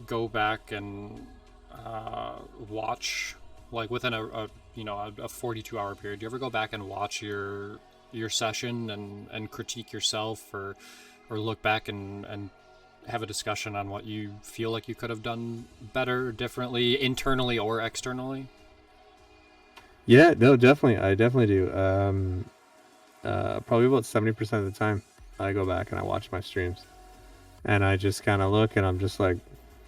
go back and watch, like within a 42-hour period? Do you ever go back and watch your session and critique yourself, or look back and have a discussion on what you feel like you could have done better, differently, internally or externally? Yeah, no, definitely. I definitely do. Probably about 70% of the time, I go back and I watch my streams, and I just kind of look, and I'm just like,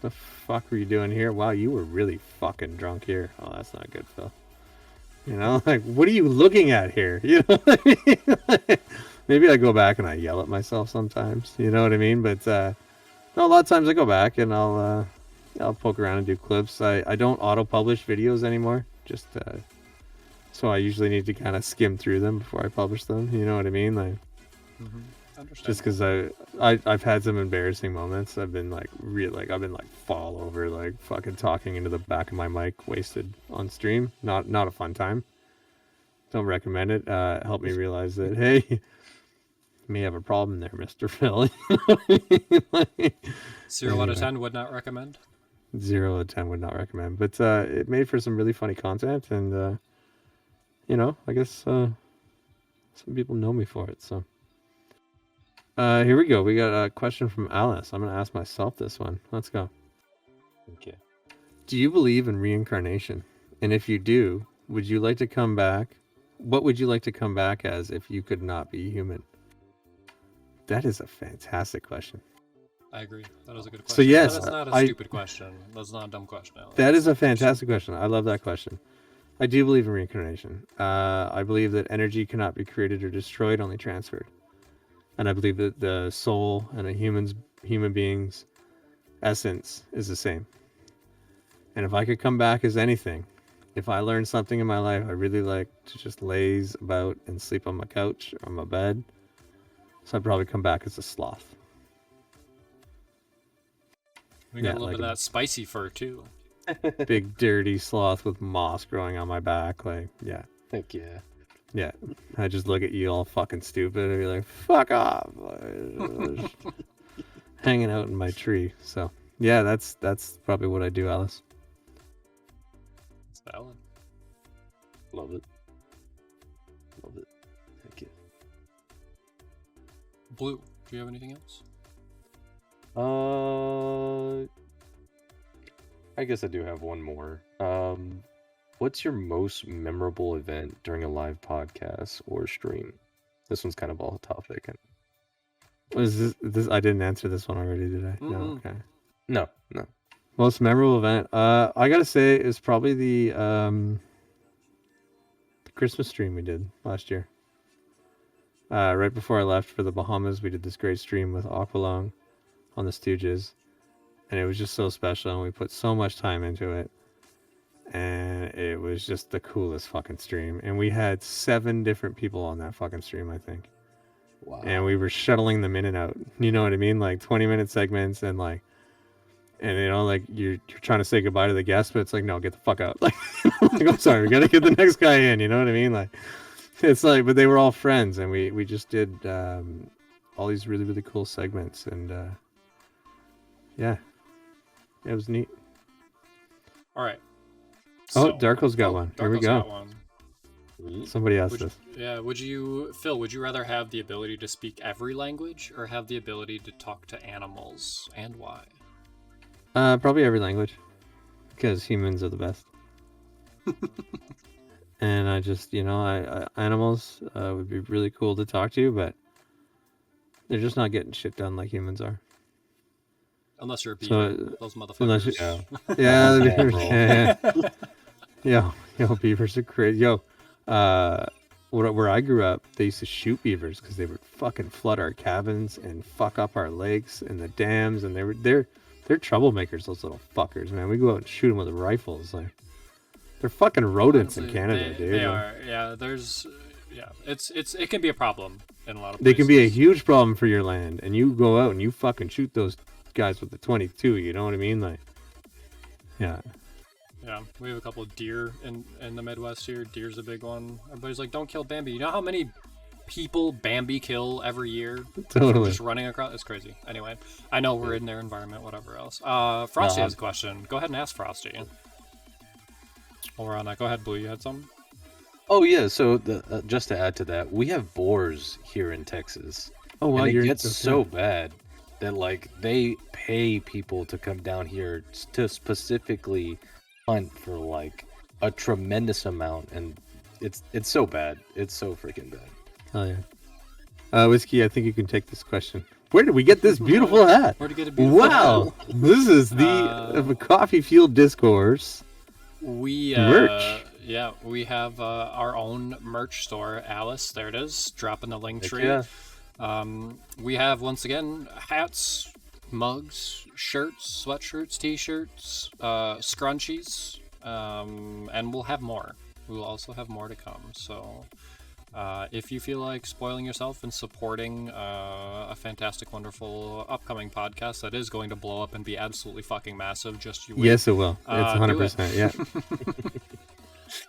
"The fuck were you doing here? Wow, you were really fucking drunk here. Oh, that's not good, Phil. You know, like, what are you looking at here? You know what I mean? Maybe I go back and I yell at myself sometimes. You know what I mean? But no, a lot of times I go back and I'll poke around and do clips. I don't auto-publish videos anymore. Just so I usually need to kind of skim through them before I publish them. You know what I mean? Like, just because I've had some embarrassing moments. I've been like I've been like fall over, like fucking talking into the back of my mic, wasted on stream. Not a fun time. Don't recommend it. Helped me realize that, hey, you may have a problem there, Mr. Phil. 0 out of 10 would not recommend. 0 out of 10 would not recommend. But it made for some really funny content, and you know, I guess some people know me for it. So here we go. We got a question from Alice. I'm gonna ask myself this one. Let's go. Okay. Do you believe in reincarnation? And if you do, would you like to come back? What would you like to come back as if you could not be human? That is a fantastic question. I agree. That is a good question. So yes, that's not a stupid question. That's not a dumb question, Alex. That is a fantastic question. I love that question. I do believe in reincarnation. I believe that energy cannot be created or destroyed, only transferred. And I believe that the soul and a human being's essence is the same. And if I could come back as anything, if I learned something in my life, I really like to just laze about and sleep on my couch or on my bed. So I'd probably come back as a sloth. We got a little bit of that spicy fur too. Big dirty sloth with moss growing on my back. Like, yeah. Heck yeah. Yeah. I just look at you all fucking stupid and be like, fuck off. Hanging out in my tree. So yeah, that's probably what I do, Alice. It's valid. Love it. Love it. Heck yeah. Blue, do you have anything else? I guess I do have one more. What's your most memorable event during a live podcast or stream? This one's kind of all topic. Was this? I didn't answer this one already, did I? No. Okay. No. Most memorable event. I gotta say is probably the Christmas stream we did last year. Right before I left for the Bahamas, we did this great stream with Aqualung on the Stooges, and it was just so special, and we put so much time into it, and it was just the coolest fucking stream. And we had 7 different people on that fucking stream, I think. Wow. And we were shuttling them in and out. You know what I mean? Like 20-minute segments, and you know, like you're trying to say goodbye to the guest, but it's like, no, get the fuck out. Like, I'm sorry, we gotta get the next guy in. You know what I mean? Like, it's like, but they were all friends, and we just did all these really, really cool segments, and yeah, it was neat. All right. So, Darko's got one. Here we go. Got one. Somebody asked this. Yeah, would you rather have the ability to speak every language or have the ability to talk to animals, and why? Probably every language, because humans are the best. And I just, you know, animals would be really cool to talk to, but they're just not getting shit done like humans are. Unless you're a beaver. So, those motherfuckers. Yo, beavers are crazy. Yo, where I grew up, they used to shoot beavers because they would fucking flood our cabins and fuck up our lakes and the dams, and they're troublemakers. Those little fuckers, man. We go out and shoot them with rifles. Like, they're fucking rodents. Honestly, in Canada, dude. They are. Yeah, it can be a problem in a lot of places. They can be a huge problem for your land, and you go out and you fucking shoot those guys with the 22. You know what I mean? Like, yeah. Yeah, we have a couple of deer in the Midwest here. Deer's a big one. Everybody's like, don't kill Bambi. You know how many people Bambi kill every year? Totally. Just running across. It's crazy. Anyway, I know we're in their environment, whatever else. Frosty has a question. Go ahead and ask Frosty. we're on that, go ahead, Blue. You had something? Oh yeah, so just to add to that, we have boars here in Texas. Oh wow, and it you're gets okay. so bad that like they pay people to come down here to specifically hunt for like a tremendous amount, and it's so bad. It's so freaking bad. Oh yeah. Whiskey, I think you can take this question. Where did we get this beautiful hat? Where'd you get a beautiful Wow, this is the Coffee Field Discourse. We merch. Yeah, we have our own merch store, Alice. There it is, dropping the link tree. Yeah. We have, once again, hats, mugs, shirts, sweatshirts, t-shirts, scrunchies, and we'll have more. We will also have more to come. So if you feel like spoiling yourself and supporting a fantastic, wonderful upcoming podcast that is going to blow up and be absolutely fucking massive, just you wait. Yes, it will. It's Do 100%. Yeah.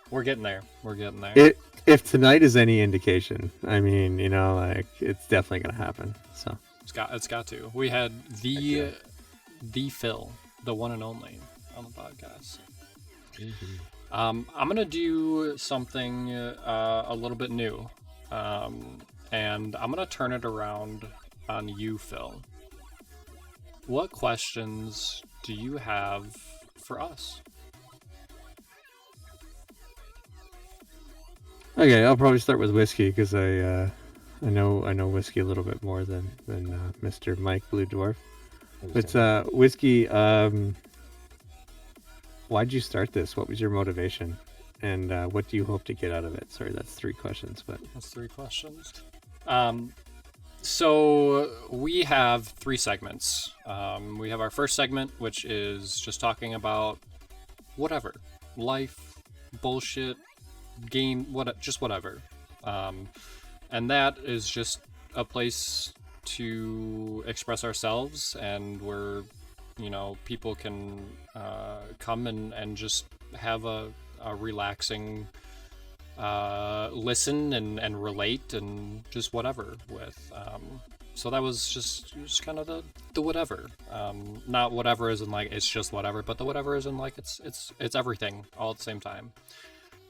We're getting there. We're getting there. If tonight is any indication, I mean, you know, like it's definitely gonna happen. So It's got to. We had the Phil, the one and only, on the podcast. I'm gonna do something a little bit new, and I'm gonna turn it around on you, Phil. What questions do you have for us? okay, I'll probably start with Whiskey because I know Whiskey a little bit more than Mr. Mike Blue Dwarf. But Whiskey, why'd you start this? What was your motivation? And what do you hope to get out of it? Sorry, that's 3 questions, but That's 3 questions. So we have 3 segments. We have our first segment, which is just talking about whatever, life, bullshit, game, just whatever. And that is just a place to express ourselves, and where, you know, people can come and just have a relaxing listen and relate and just whatever with. So that was just kind of the whatever. Not whatever as in like it's just whatever, but the whatever is in like it's everything all at the same time.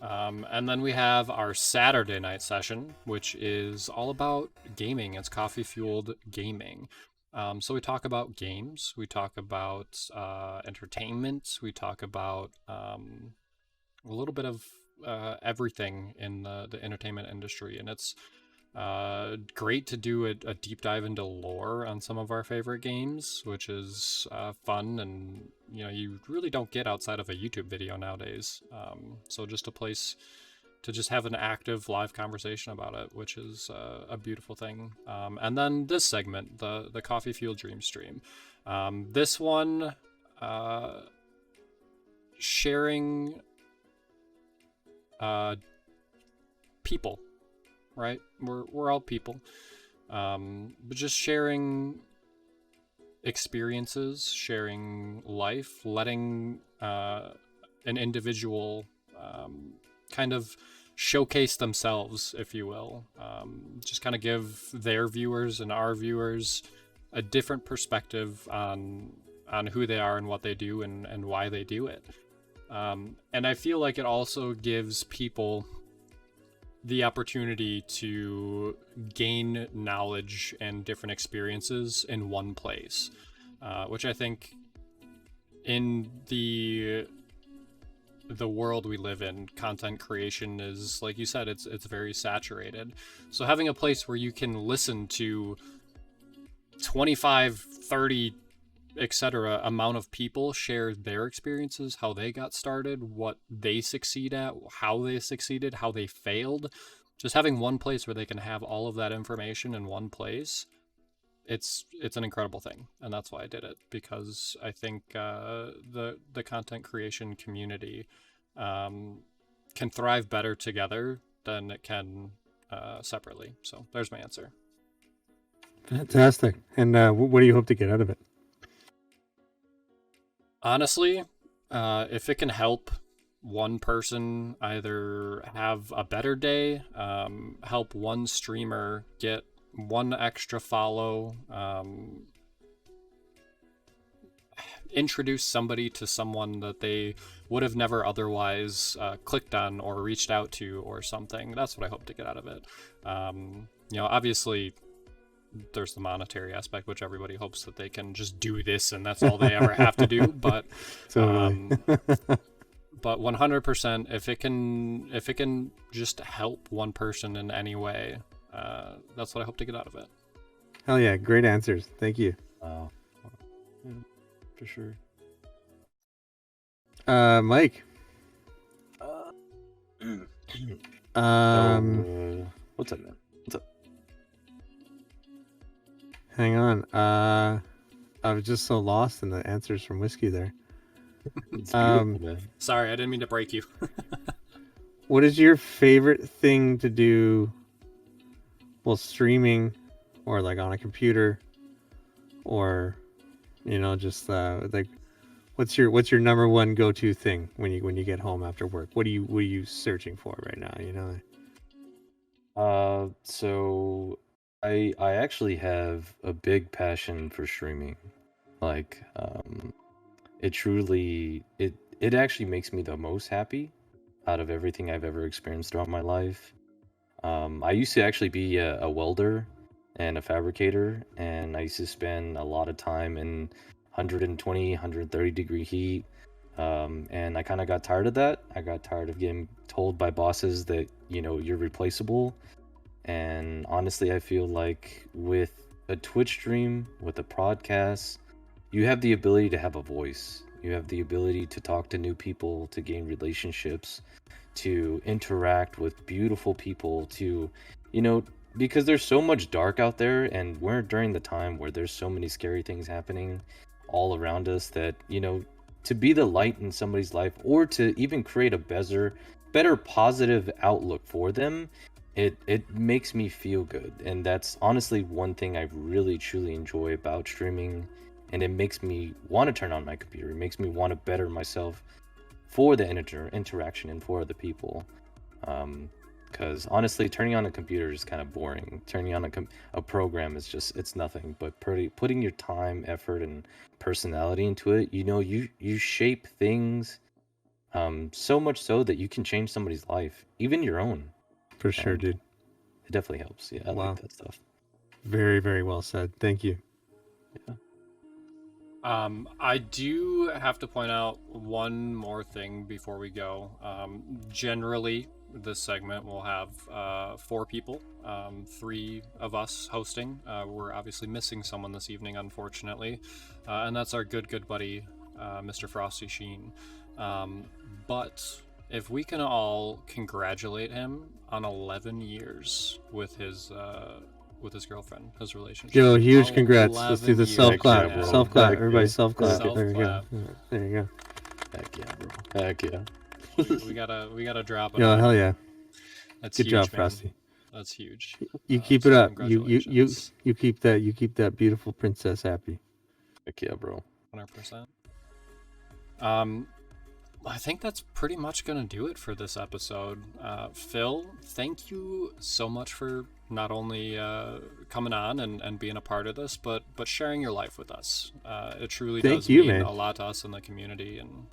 And then we have our Saturday night session, which is all about gaming. It's coffee fueled gaming. So we talk about games, we talk about entertainment, we talk about a little bit of everything in the entertainment industry, and it's great to do a deep dive into lore on some of our favorite games, which is fun, and you know, you really don't get outside of a YouTube video nowadays. So just a place to just have an active live conversation about it, which is a beautiful thing. And then this segment, the Coffee Fuel Dream Stream, this one sharing people, right? We're all people, but just sharing experiences, sharing life, letting an individual kind of showcase themselves, if you will. Just kind of give their viewers and our viewers a different perspective on who they are and what they do and why they do it. And I feel like it also gives people the opportunity to gain knowledge and different experiences in one place, which I think in the world we live in, content creation is, like you said, it's very saturated. So having a place where you can listen to 25, 30, etc. amount of people share their experiences, how they got started, what they succeed at, how they succeeded, how they failed. Just having one place where they can have all of that information in one place, it's an incredible thing. And that's why I did it, because I think the content creation community can thrive better together than it can separately. So there's my answer. fantastic. And what do you hope to get out of it? Honestly, if it can help one person either have a better day, help one streamer get one extra follow, introduce somebody to someone that they would have never otherwise clicked on or reached out to or something. That's what I hope to get out of it. Obviously there's the monetary aspect, which everybody hopes that they can just do this and that's all they ever have to do. But Totally. but 100%, if it can just help one person in any way, that's what I hope to get out of it. Hell yeah, great answers. Thank you. Wow. Yeah, for sure. Mike. What's up, man? What's up? Hang on. I was just so lost in the answers from Whiskey there. It's beautiful, man. Sorry, I didn't mean to break you. What is your favorite thing to do while streaming, or like on a computer, or just like what's your number one go-to thing when you get home after work? What are you searching for right now? So I actually have a big passion for streaming. Like, it actually makes me the most happy out of everything I've ever experienced throughout my life. I used to actually be a welder and a fabricator, and I used to spend a lot of time in 120, 130 degree heat. And I kind of got tired of that. I got tired of getting told by bosses that, you're replaceable. And honestly, I feel like with a Twitch stream, with a podcast, you have the ability to have a voice. You have the ability to talk to new people, to gain relationships, to interact with beautiful people, to, because there's so much dark out there, and we're during the time where there's so many scary things happening all around us that, to be the light in somebody's life, or to even create a better positive outlook for them, it makes me feel good. And that's honestly one thing I really truly enjoy about streaming, and it makes me want to turn on my computer. It makes me want to better myself for the interaction and for other people. Because honestly, turning on a computer is kind of boring. Turning on a program is it's nothing. But putting your time, effort, and personality into it, you shape things so much so that you can change somebody's life, even your own. For sure, dude. It definitely helps. Yeah, I like that stuff. Very, very well said. Thank you. Yeah. I do have to point out one more thing before we go. Generally, this segment will have 4 people, 3 of us hosting. We're obviously missing someone this evening, unfortunately, and that's our good buddy, Mr. Frosty Sheen. But if we can all congratulate him on 11 years with his girlfriend, his relationship. Yo, huge congrats. Let's do the self clap. Yeah, Self clap. Heck Everybody yeah. self clap. Self There you go. clap. There you go. Heck yeah, bro. Heck yeah. we gotta drop it. Yo, hell yeah. That's Good huge, job, man. Frosty. That's huge. You keep So it up. You congratulations. keep that beautiful princess happy. Heck yeah, bro. 100%. I think that's pretty much gonna do it for this episode. Phil, thank you so much for not only coming on and being a part of this, but sharing your life with us. It truly does mean man. a lot to us in the community, and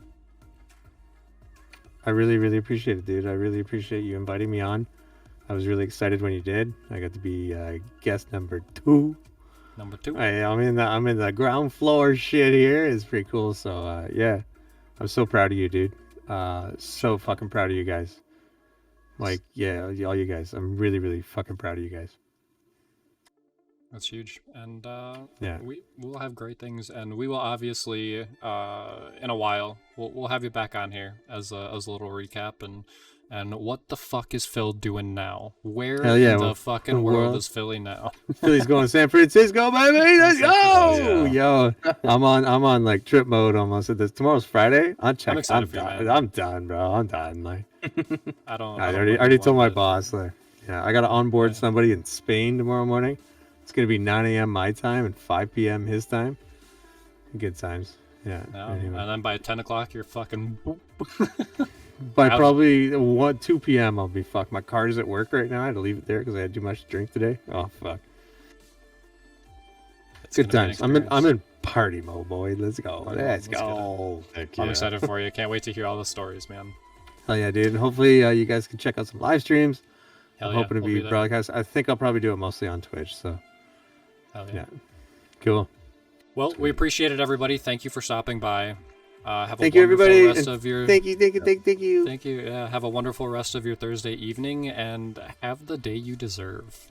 I really, really appreciate it, dude. I really appreciate you inviting me on. I was really excited when you did. I got to be guest number 2. number 2. I'm in the ground floor shit here. It's pretty cool. So yeah, I'm so proud of you, dude. So fucking proud of you guys. Like, yeah, all you guys. I'm really, really fucking proud of you guys. That's huge, and Yeah. we'll have great things, and we will obviously in a while we'll have you back on here as a little recap and what the fuck is Phil doing now? Where Hell yeah, in the well, fucking world world. is Philly now? Philly's going to San Francisco, baby. Let's go, Yeah. yo. I'm on like trip mode almost. At this tomorrow's Friday. I'm excited for you, man. I'm done, bro. I'm done. Like, I don't. I don't already blame you told one my bit. boss. Like, yeah, I got to onboard Yeah. somebody in Spain tomorrow morning. It's gonna be 9 a.m. my time and 5 p.m. his time. Good times. Yeah. No, Anyway. and then by 10 o'clock you're fucking. By Out. probably 2 p.m. I'll be fucked. My car's at work right now. I had to leave it there because I had too much to drink today. Oh fuck. It's Good gonna be an times. I'm in Party mode, boy. Let's go. Party Let's mode, let's get go. Heck I'm yeah. excited for you. Can't wait to hear all the stories, man. Hell yeah, dude. Hopefully you guys can check out some live streams. Hell I'm yeah, hoping to we'll be there. broadcast. I think I'll probably do it mostly on Twitch. So Hell yeah, cool. Well, we appreciate it, everybody. Thank you for stopping by. Have Thank a you, wonderful everybody. rest and of your. Thank you. Thank you. Yeah, have a wonderful rest of your Thursday evening, and have the day you deserve.